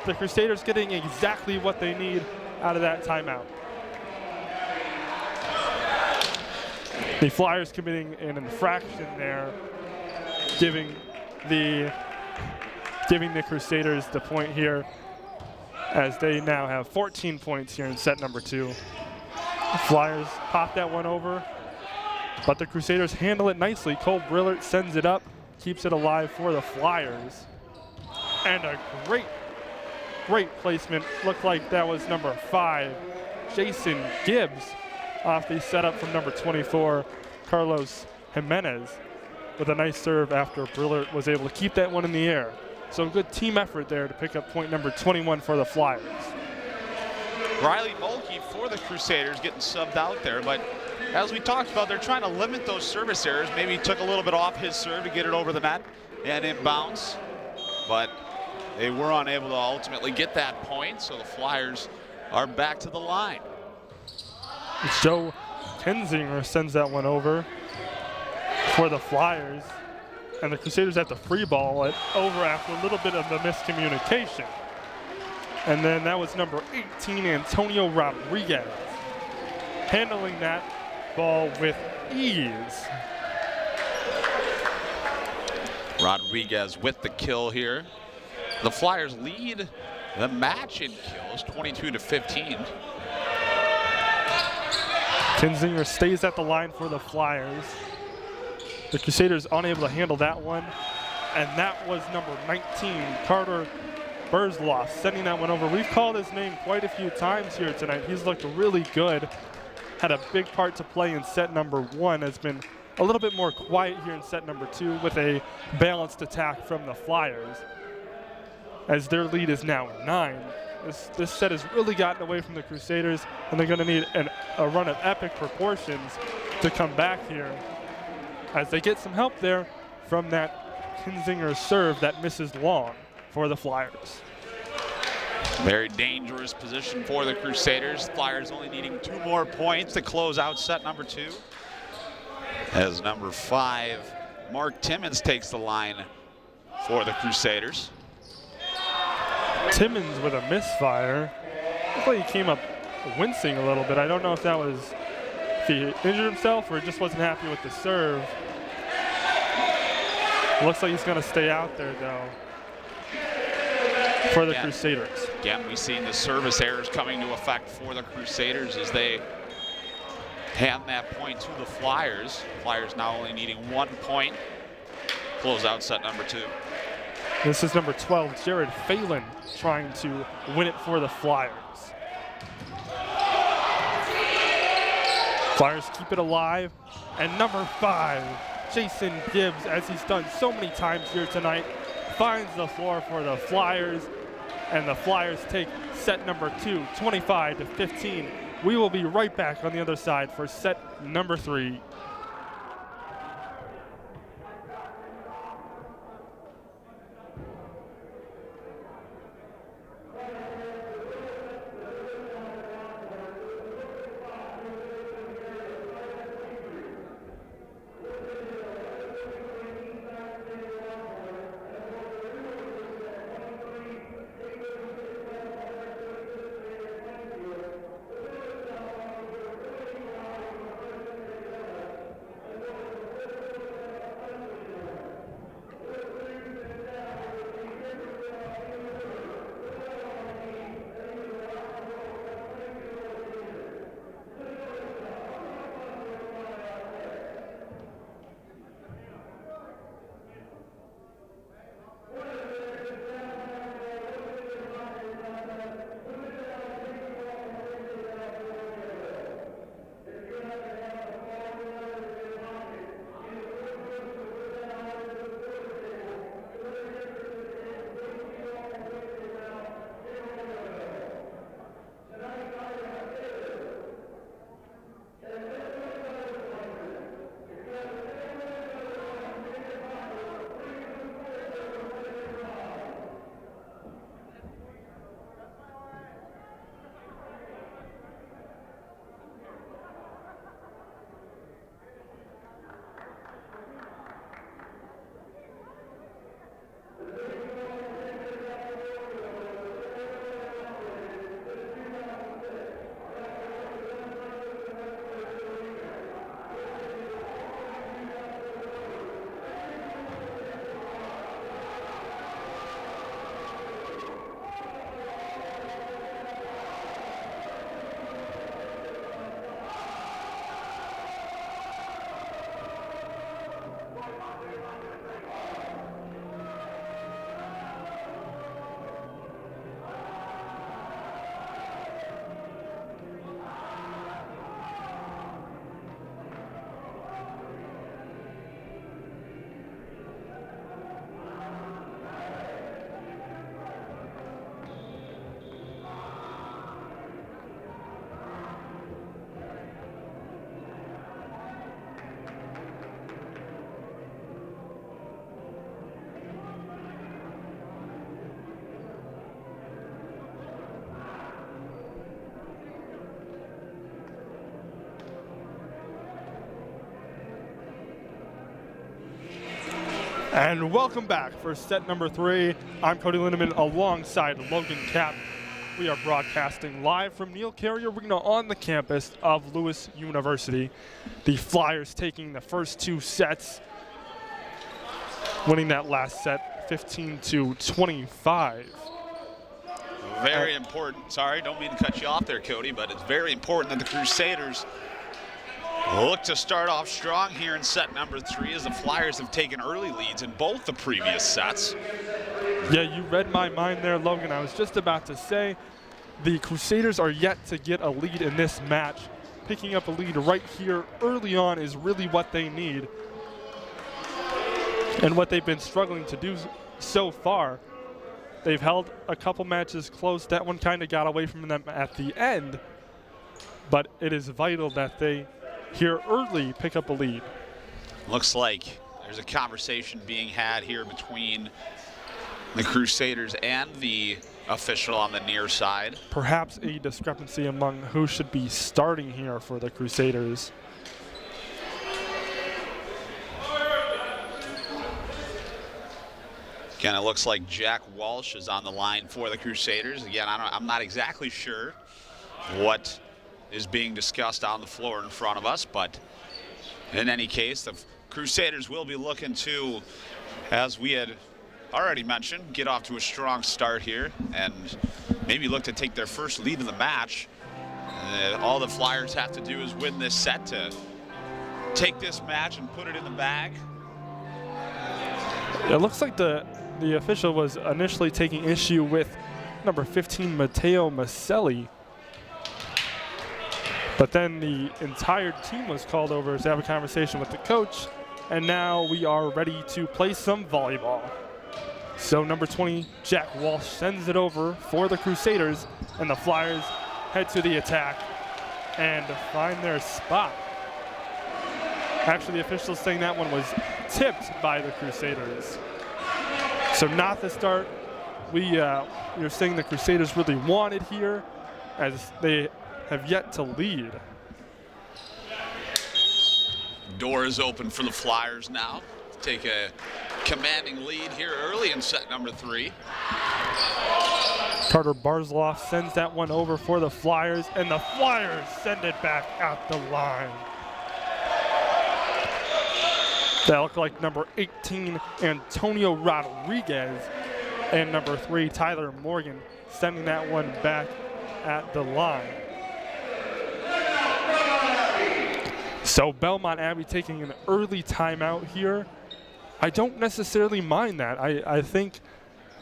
The Crusaders getting exactly what they need out of that timeout. The Flyers committing an infraction there, giving the Crusaders the point here, as they now have 14 points here in set number 2. The Flyers pop that one over, but the Crusaders handle it nicely. Cole Brillhart sends it up, keeps it alive for the Flyers. And a great placement. Looked like that was number 5, Jason Gibbs, off the setup from number 24, Carlos Jimenez, with a nice serve after Brillhart was able to keep that one in the air. So good team effort there to pick up point number 21 for the Flyers. Riley Mulkey for the Crusaders getting subbed out there, but as we talked about, they're trying to limit those service errors. Maybe he took a little bit off his serve to get it over the net and inbounds, but they were unable to ultimately get that point, so the Flyers are back to the line. Joe Kinzinger sends that one over for the Flyers, and the Crusaders have to free ball it over after a little bit of the miscommunication. And then that was number 18, Antonio Rodriguez, handling that ball with ease. Rodriguez with the kill here. The Flyers lead the match in kills, 22-15. Kinzinger stays at the line for the Flyers. The Crusaders unable to handle that one. And that was number 19, Carter Burzloff, sending that one over. We've called his name quite a few times here tonight. He's looked really good. Had a big part to play in set number 1. Has been a little bit more quiet here in set number 2 with a balanced attack from the Flyers, as their lead is now 9. This set has really gotten away from the Crusaders, and they're going to need a run of epic proportions to come back here, as they get some help there from that Kinzinger serve that misses long for the Flyers. Very dangerous position for the Crusaders. Flyers only needing 2 more points to close out set number 2. As number 5, Mark Timmons takes the line for the Crusaders. Timmons with a misfire. Looked like he came up wincing a little bit. I don't know if that was, if he injured himself or just wasn't happy with the serve. Looks like he's going to stay out there, though, for the Crusaders. Again, we've seen the service errors coming to effect for the Crusaders as they hand that point to the Flyers. Flyers now only needing 1 point. Close out set number 2. This is number 12, Jared Phelan, trying to win it for the Flyers. Flyers keep it alive. And number 5, Jason Gibbs, as he's done so many times here tonight, finds the floor for the Flyers. And the Flyers take set number 2, 25-15. We will be right back on the other side for set number 3. And welcome back for set number 3. I'm Cody Lindeman alongside Logan Kapp. We are broadcasting live from Neil Carey Arena on the campus of Lewis University. The Flyers taking the first 2 sets, winning that last set 15-25. Very important. Sorry, don't mean to cut you off there, Cody, but it's very important that the Crusaders look to start off strong here in set number 3, as the Flyers have taken early leads in both the previous sets. Yeah, you read my mind there, Logan. I was just about to say the Crusaders are yet to get a lead in this match. Picking up a lead right here early on is really what they need, and what they've been struggling to do so far. They've held a couple matches close. That one kind of got away from them at the end, but it is vital that they here early pick up a lead. Looks like there's a conversation being had here between the Crusaders and the official on the near side. Perhaps a discrepancy among who should be starting here for the Crusaders. Again, it looks like Jack Walsh is on the line for the Crusaders. Again, I'm not exactly sure what is being discussed on the floor in front of us, but in any case, the Crusaders will be looking to, as we had already mentioned, get off to a strong start here and maybe look to take their first lead in the match. All the Flyers have to do is win this set to take this match and put it in the bag. It looks like the official was initially taking issue with number 15, Matteo Maselli. But then the entire team was called over to have a conversation with the coach, and now we are ready to play some volleyball. So number 20, Jack Walsh, sends it over for the Crusaders, and the Flyers head to the attack and find their spot. Actually, the officials saying that one was tipped by the Crusaders. So not the start you're saying the Crusaders really wanted here, as they have yet to lead. Door is open for the Flyers now. Take a commanding lead here early in set number 3. Carter Barzloff sends that one over for the Flyers, and the Flyers send it back at the line. That looked like number 18, Antonio Rodriguez, and number 3, Tyler Morgan, sending that one back at the line. So Belmont Abbey taking an early timeout here. I don't necessarily mind that. I think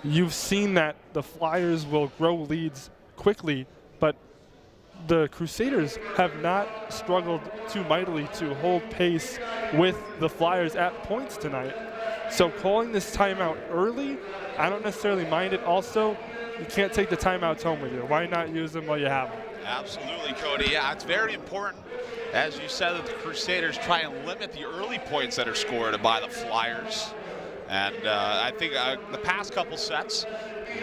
you've seen that the Flyers will grow leads quickly, but the Crusaders have not struggled too mightily to hold pace with the Flyers at points tonight. So calling this timeout early, I don't necessarily mind it. Also, you can't take the timeouts home with you. Why not use them while you have them? Absolutely, Cody. Yeah, it's very important, as you said, that the Crusaders try and limit the early points that are scored by the Flyers. And I think the past couple sets,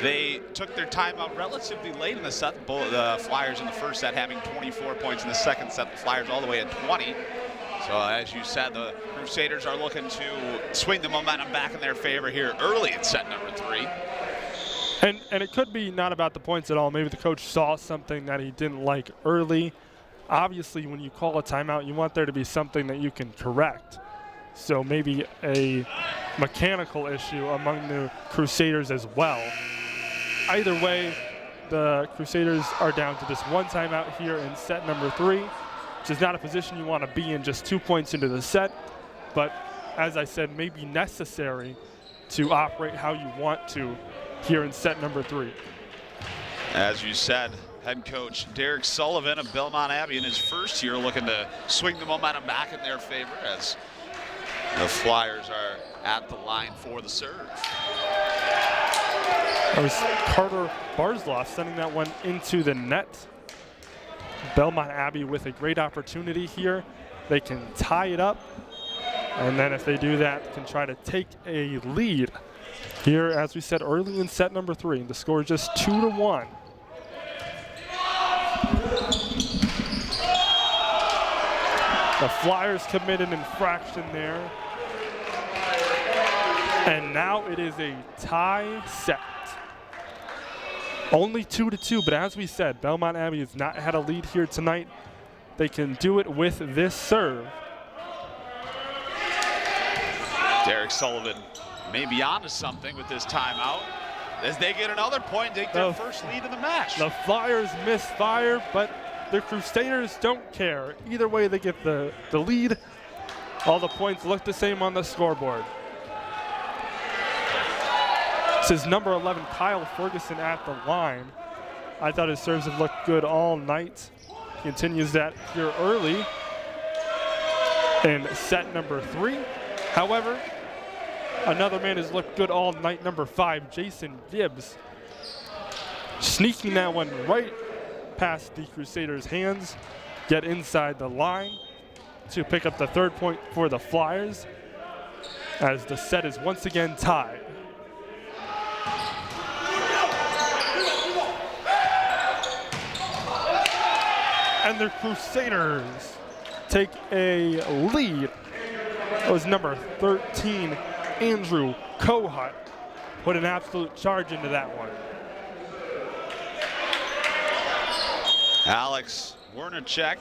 they took their timeout relatively late in the set. The Flyers in the first set having 24 points, in the second set, the Flyers all the way at 20. So as you said, the Crusaders are looking to swing the momentum back in their favor here early in set number 3. And it could be not about the points at all. Maybe the coach saw something that he didn't like early. Obviously, when you call a timeout, you want there to be something that you can correct. So maybe a mechanical issue among the Crusaders as well. Either way, the Crusaders are down to just one timeout here in set number 3, which is not a position you want to be in just 2 points into the set. But as I said, maybe necessary to operate how you want to here in set number 3. As you said, head coach Derek Sullivan of Belmont Abbey in his first year looking to swing the momentum back in their favor as the Flyers are at the line for the serve. That was Carter Barzloff sending that one into the net. Belmont Abbey with a great opportunity here. They can tie it up, and then if they do that, can try to take a lead. Here, as we said, early in set number 3, the score is just 2-1. The Flyers commit an infraction there. And now it is a tie set. Only 2-2, but as we said, Belmont Abbey has not had a lead here tonight. They can do it with this serve. Derek Sullivan may be onto something with this timeout as they get another point, take their first lead in the match. The Flyers misfire, but the Crusaders don't care. Either way, they get the lead. All the points look the same on the scoreboard. This is number 11, Kyle Ferguson at the line. I thought his serves have looked good all night. Continues that here early in set number 3. However, another man has looked good all night, number 5, Jason Gibbs. Sneaking that one right past the Crusaders' hands, get inside the line to pick up the 3rd point for the Flyers as the set is once again tied. And the Crusaders take a lead. It was number 13, Andrew Kohut, put an absolute charge into that one. Alex Wernicek,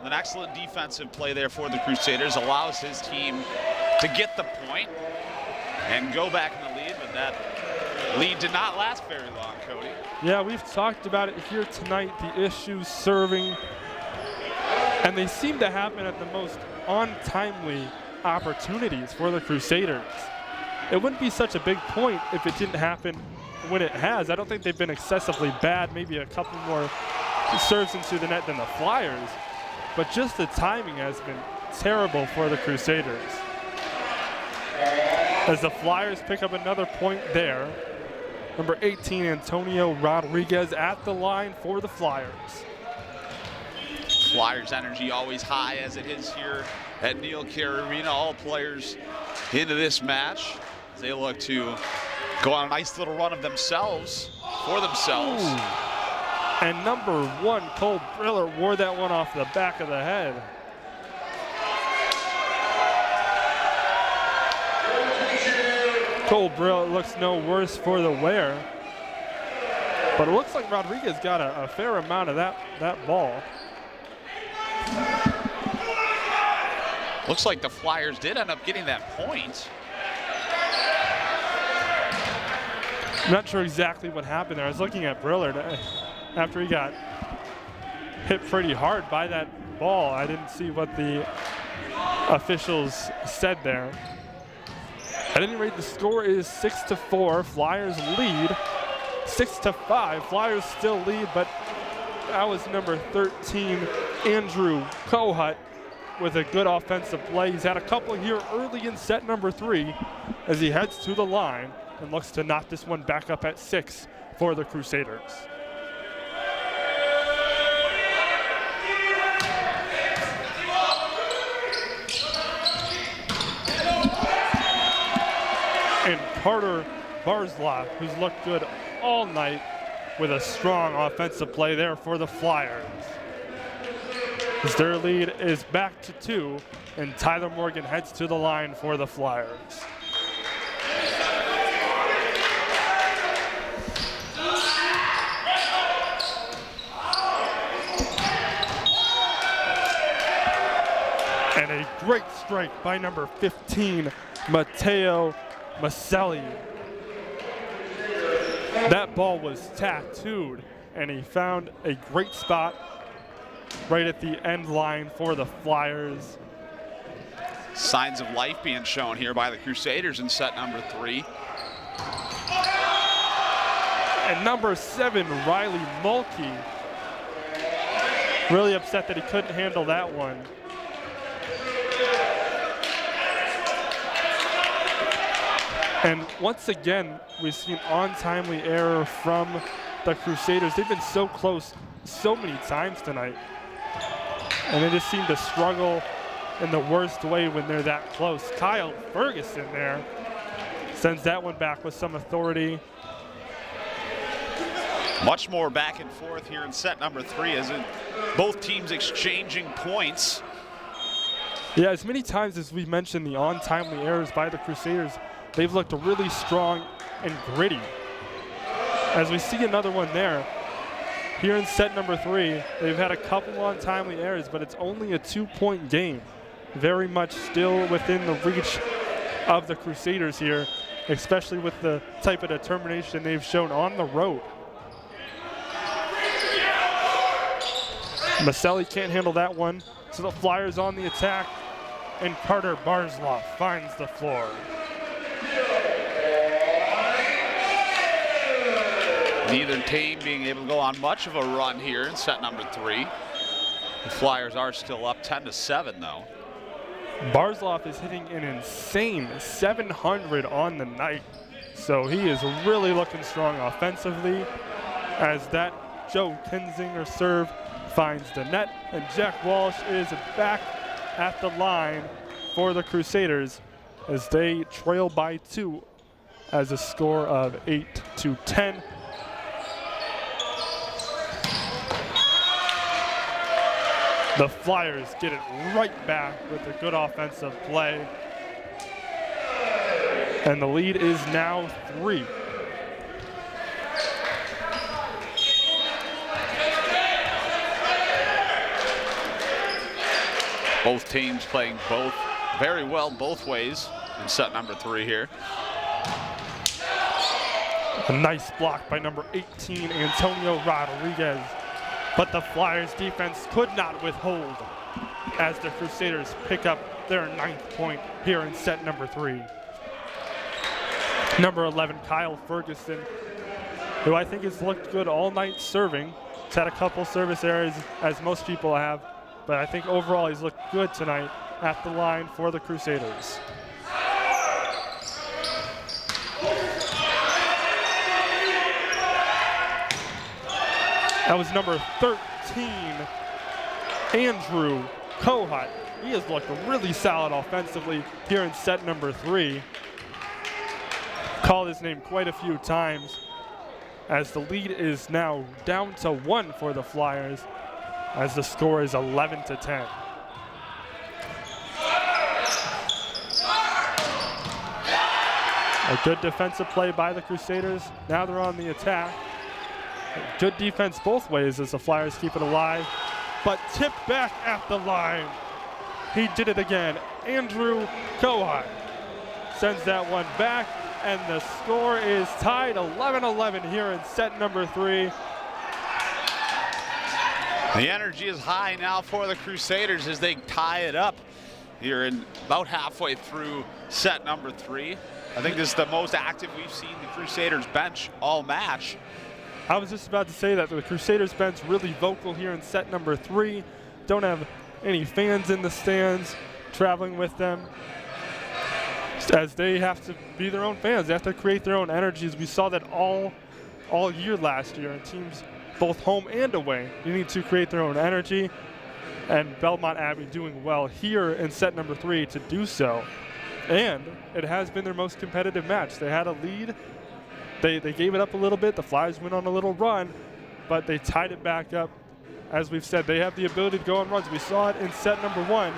an excellent defensive play there for the Crusaders, allows his team to get the point and go back in the lead, but that lead did not last very long, Cody. Yeah, we've talked about it here tonight, the issues serving, and they seem to happen at the most untimely opportunities for the Crusaders. It wouldn't be such a big point if it didn't happen when it has. I don't think they've been excessively bad, maybe a couple more serves into the net than the Flyers, but just the timing has been terrible for the Crusaders. As the Flyers pick up another point there, number 18, Antonio Rodriguez at the line for the Flyers. Flyers energy always high as it is here at Neil Carey Arena. All players into this match as they look to go on a nice little run of themselves, for themselves. Ooh. And number 1, Cole Briller, wore that one off the back of the head. Cole Briller looks no worse for the wear, but it looks like Rodriguez got a fair amount of that ball. Looks like the Flyers did end up getting that point. I'm not sure exactly what happened there. I was looking at Brillard after he got hit pretty hard by that ball. I didn't see what the officials said there. At any rate, the score is 6-4. Flyers lead 6-5. Flyers still lead, but that was number 13, Andrew Kohut, with a good offensive play. He's had a couple here early in set number 3 as he heads to the line and looks to knock this one back up at 6 for the Crusaders. And Carter Barzlov, who's looked good all night, with a strong offensive play there for the Flyers. As their lead is back to 2, and Tyler Morgan heads to the line for the Flyers. And a great strike by number 15, Matteo Maselli. That ball was tattooed, and he found a great spot right at the end line for the Flyers. Signs of life being shown here by the Crusaders in set number 3. And number 7, Riley Mulkey, really upset that he couldn't handle that one. And once again, we've seen untimely error from the Crusaders. They've been so close so many times tonight, and they just seem to struggle in the worst way when they're that close. Kyle Ferguson there sends that one back with some authority. Much more back and forth here in set number 3 as both teams exchanging points. Yeah, as many times as we mentioned the untimely errors by the Crusaders, they've looked really strong and gritty. As we see another one there, here in set number 3, they've had a couple untimely errors, but it's only a 2-point game. Very much still within the reach of the Crusaders here, especially with the type of determination they've shown on the road. Maselli can't handle that one, so the Flyers on the attack, and Carter Barzloff finds the floor. Neither team being able to go on much of a run here in set number 3. The Flyers are still up 10-7 though. Barzloff is hitting an insane 700 on the night, so he is really looking strong offensively as that Joe Kinzinger serve finds the net, and Jack Walsh is back at the line for the Crusaders as they trail by 2 as a score of 8-10. The Flyers get it right back with a good offensive play. And the lead is now 3. Both teams playing very well both ways in set number 3 here. A nice block by number 18, Antonio Rodriguez. But the Flyers defense could not withhold as the Crusaders pick up their 9th point here in set number 3. Number 11, Kyle Ferguson, who I think has looked good all night serving. He's had a couple service errors, as most people have, but I think overall he's looked good tonight at the line for the Crusaders. That was number 13, Andrew Kohut. He has looked really solid offensively here in set number 3. Called his name quite a few times as the lead is now down to 1 for the Flyers as the score is 11-10. A good defensive play by the Crusaders. Now they're on the attack. Good defense both ways as the Flyers keep it alive, but tipped back at the line. He did it again. Andrew Kohut sends that one back, and the score is tied 11-11 here in set number 3. The energy is high now for the Crusaders as they tie it up here in about halfway through set number 3. I think this is the most active we've seen the Crusaders bench all match. I was just about to say that the Crusaders bench really vocal here in set number 3. Don't have any fans in the stands traveling with them, as they have to be their own fans. They have to create their own energies. We saw that all year last year in teams both home and away. You need to create their own energy, and Belmont Abbey doing well here in set number 3 to do so. And it has been their most competitive match. They had a lead. They gave it up a little bit. The Flyers went on a little run, but they tied it back up. As we've said, they have the ability to go on runs. We saw it in set number 1,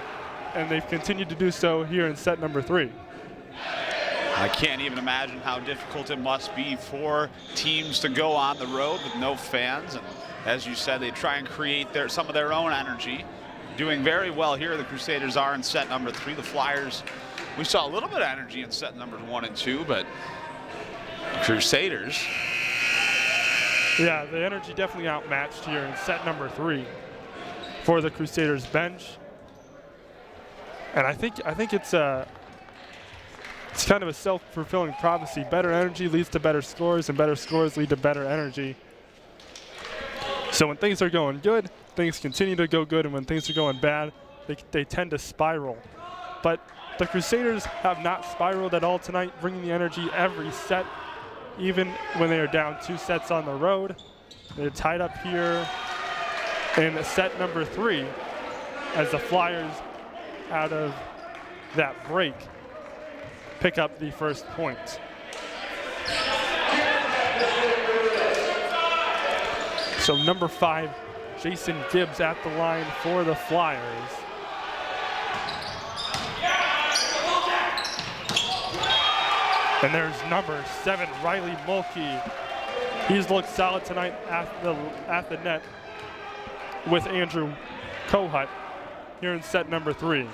and they've continued to do so here in set number 3. I can't even imagine how difficult it must be for teams to go on the road with no fans. And as you said, they try and create some of their own energy. Doing very well here, the Crusaders are in set number 3. The Flyers, we saw a little bit of energy in set numbers 1 and 2, but Crusaders. Yeah, the energy definitely outmatched here in set number 3 for the Crusaders bench. And I think it's kind of a self-fulfilling prophecy. Better energy leads to better scores, and better scores lead to better energy. So when things are going good, things continue to go good, and when things are going bad, they tend to spiral. But the Crusaders have not spiraled at all tonight, bringing the energy every set, even when they are down 2 sets on the road. They're tied up here in set number 3 as the Flyers, out of that break, pick up the first point. So number 5, Jason Gibbs at the line for the Flyers. And there's number 7, Riley Mulkey. He's looked solid tonight at the net with Andrew Kohut here in set number 3.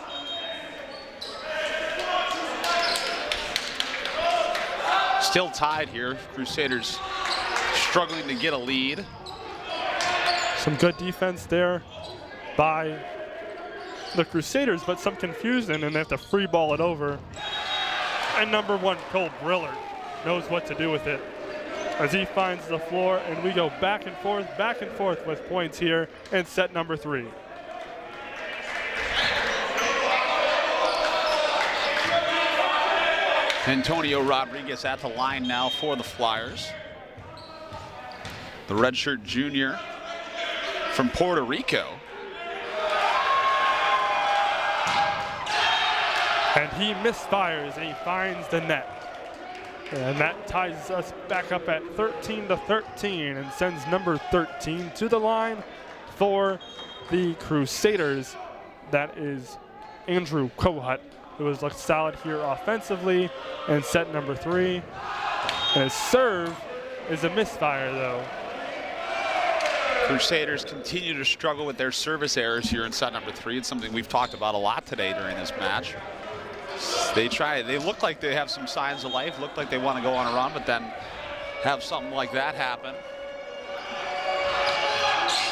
Still tied here. Crusaders struggling to get a lead. Some good defense there by the Crusaders, but some confusion, and they have to free ball it over. And number 1, Cole Brillard, knows what to do with it as he finds the floor, and we go back and forth with points here in set number 3. Antonio Rodriguez at the line now for the Flyers. The redshirt junior from Puerto Rico. And he misfires and he finds the net. And that ties us back up at 13-13 and sends number 13 to the line for the Crusaders. That is Andrew Kohut, who has looked solid here offensively in set number 3. And his serve is a misfire, though. Crusaders continue to struggle with their service errors here in set number 3. It's something we've talked about a lot today during this match. They look like they have some signs of life, look like they want to go on a run, but then have something like that happen.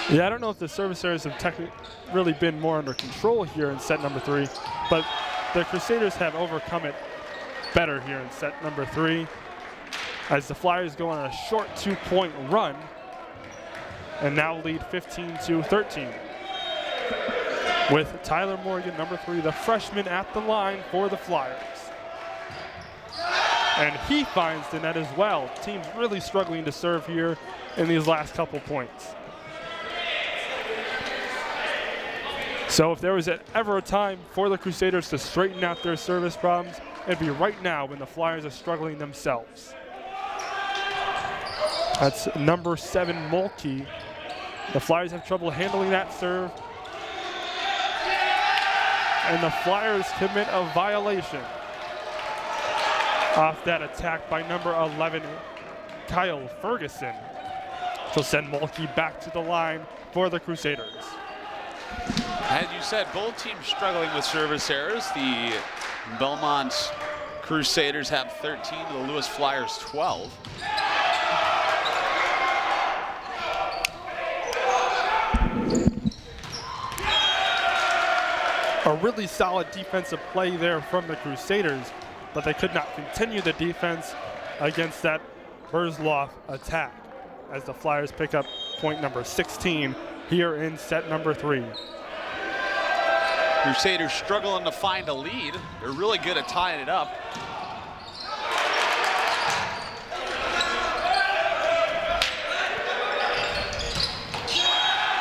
Yeah, I don't know if the service errors have really been more under control here in set number 3, but the Crusaders have overcome it better here in set number 3 as the Flyers go on a short 2-point run and now lead 15-13. With Tyler Morgan, number 3, the freshman, at the line for the Flyers. And he finds the net as well. Team's really struggling to serve here in these last couple points. So if there was ever a time for the Crusaders to straighten out their service problems, it'd be right now when the Flyers are struggling themselves. That's number 7, Mulkey. The Flyers have trouble handling that serve. And the Flyers commit a violation off that attack by number 11, Kyle Ferguson. She'll send Mulkey back to the line for the Crusaders. As you said, both teams struggling with service errors. The Belmont Crusaders have 13, the Lewis Flyers 12. A really solid defensive play there from the Crusaders, but they could not continue the defense against that Burzloff attack as the Flyers pick up point number 16 here in set number 3. Crusaders struggling to find a lead. They're really good at tying it up.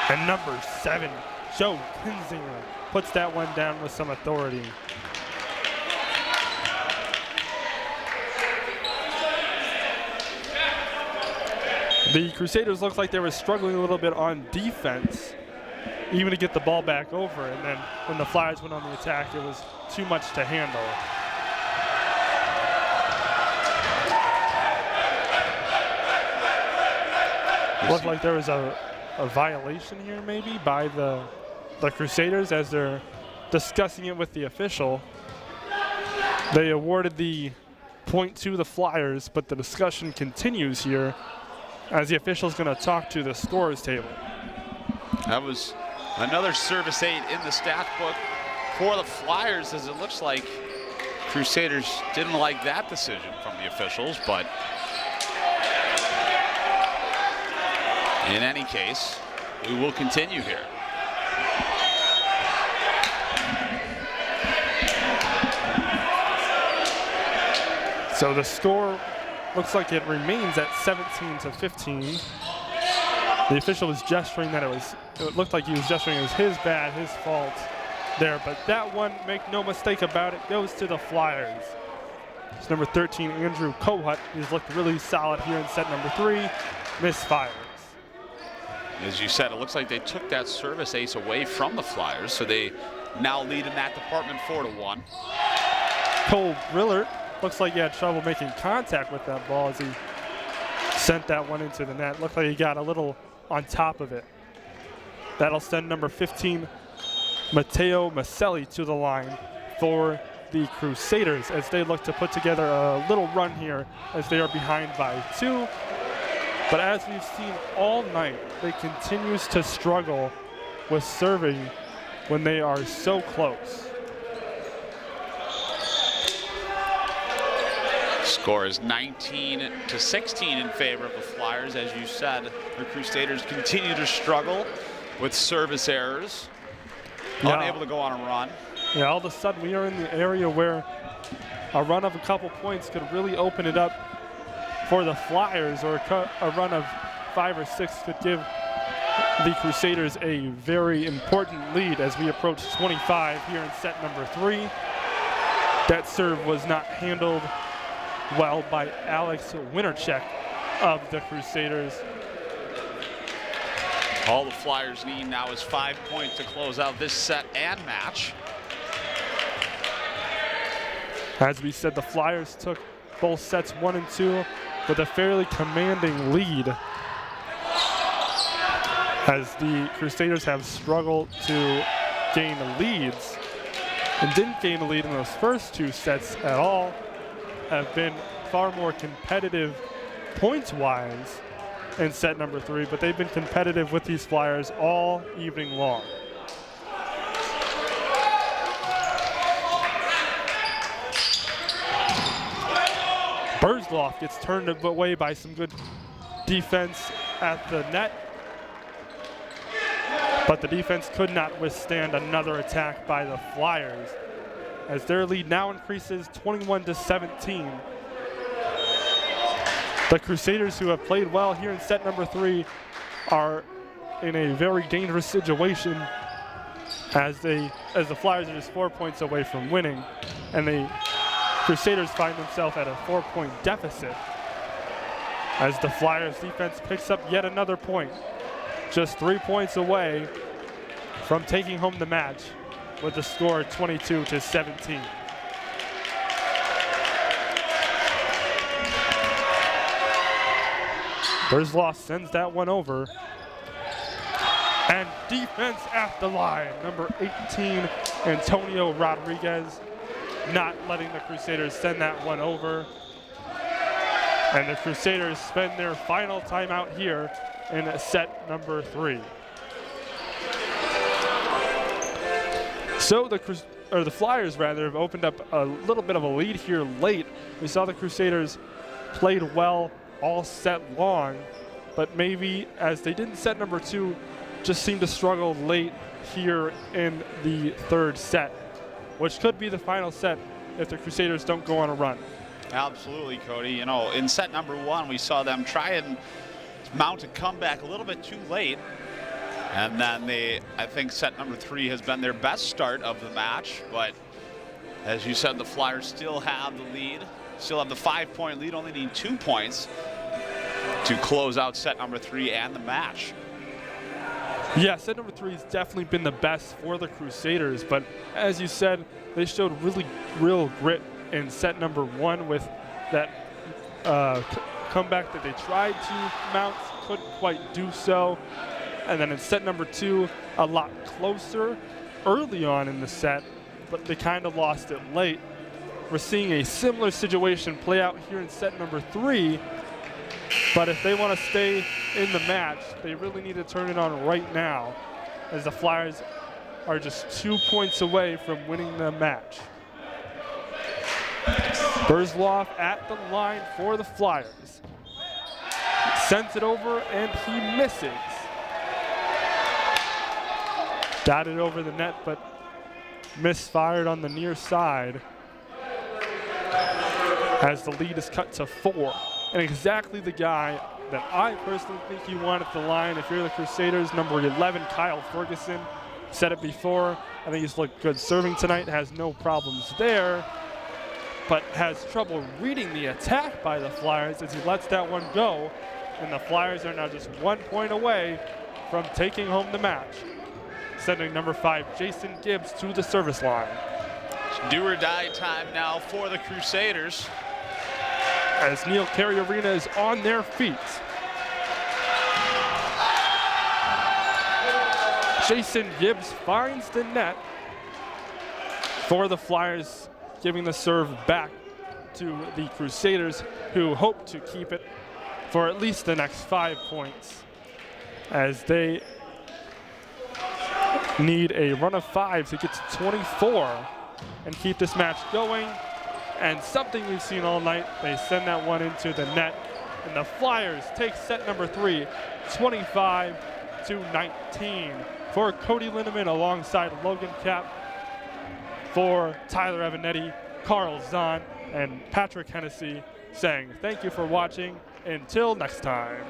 And number 7, Joe Kinzinger, puts that one down with some authority. The Crusaders looked like they were struggling a little bit on defense, even to get the ball back over, and then when the Flyers went on the attack, it was too much to handle. Looked like there was a violation here maybe by the Crusaders as they're discussing it with the official. They awarded the point to the Flyers, but the discussion continues here as the official's going to talk to the scorers table. That was another service aid in the stat book for the Flyers, as it looks like Crusaders didn't like that decision from the officials, but in any case, we will continue here. So the score looks like it remains at 17-15. The official was gesturing that it looked like he was gesturing it was his bad, his fault there, but that one, make no mistake about it, goes to the Flyers. It's number 13, Andrew Kohut. He's looked really solid here in set number 3, misfires. As you said, it looks like they took that service ace away from the Flyers, so they now lead in that department 4-1. Cole Brillard looks like he had trouble making contact with that ball as he sent that one into the net. Looked like he got a little on top of it. That'll send number 15, Matteo Maselli, to the line for the Crusaders as they look to put together a little run here as they are behind by 2. But as we've seen all night, they continues to struggle with serving when they are so close. Score is 19-16 in favor of the Flyers. As you said, the Crusaders continue to struggle with service errors, unable to go on a run. Yeah, all of a sudden we are in the area where a run of a couple points could really open it up for the Flyers, or a run of 5 or 6 could give the Crusaders a very important lead as we approach 25 here in set number 3. That serve was not handled well by Alex Wintercheck of the Crusaders. All the Flyers need now is 5 points to close out this set and match. As we said, the Flyers took both sets 1 and 2 with a fairly commanding lead, as the Crusaders have struggled to gain leads and didn't gain a lead in those first 2 sets at all, have been far more competitive points-wise in set number 3, but they've been competitive with these Flyers all evening long. Burzloff gets turned away by some good defense at the net, but the defense could not withstand another attack by the Flyers as their lead now increases 21-17. The Crusaders, who have played well here in set number 3, are in a very dangerous situation as the Flyers are just 4 points away from winning, and the Crusaders find themselves at a 4-point deficit as the Flyers defense picks up yet another point, just 3 points away from taking home the match with the score 22-17. Burzloff sends that one over. And defense at the line, number 18, Antonio Rodriguez, not letting the Crusaders send that one over. And the Crusaders spend their final timeout here in set number 3. So the Flyers have opened up a little bit of a lead here late. We saw the Crusaders played well all set long, but maybe as they did in set number 2, just seemed to struggle late here in the 3rd set, which could be the final set if the Crusaders don't go on a run. Absolutely, Cody. You know, in set number 1, we saw them try and mount a comeback a little bit too late. And then I think set number 3 has been their best start of the match. But as you said, the Flyers still have the lead, still have the 5-point lead, only need 2 points to close out set number 3 and the match. Yeah, set number 3 has definitely been the best for the Crusaders, but as you said, they showed real grit in set number 1 with that comeback that they tried to mount, couldn't quite do so. And then in set number 2, a lot closer early on in the set, but they kind of lost it late. We're seeing a similar situation play out here in set number 3, but if they want to stay in the match, they really need to turn it on right now, as the Flyers are just 2 points away from winning the match. Burzloff at the line for the Flyers. Sends it over and he misses. Dotted over the net, but misfired on the near side as the lead is cut to 4. And exactly the guy that I personally think you want at the line if you're the Crusaders, number 11, Kyle Ferguson. Said it before, I think he's looked good serving tonight, has no problems there, but has trouble reading the attack by the Flyers as he lets that one go, and the Flyers are now just 1 point away from taking home the match, sending number 5, Jason Gibbs, to the service line. Do or die time now for the Crusaders. As Neil Carey Arena is on their feet. Jason Gibbs finds the net for the Flyers, giving the serve back to the Crusaders, who hope to keep it for at least the next 5 points, as they need a run of 5 to get to 24 and keep this match going. And something we've seen all night, they send that one into the net, and the Flyers take set number 3, 25-19. For Cody Lindemann alongside Logan Kapp, for Tyler Evanetti, Carl Zahn, and Patrick Hennessy, saying thank you for watching. Until next time.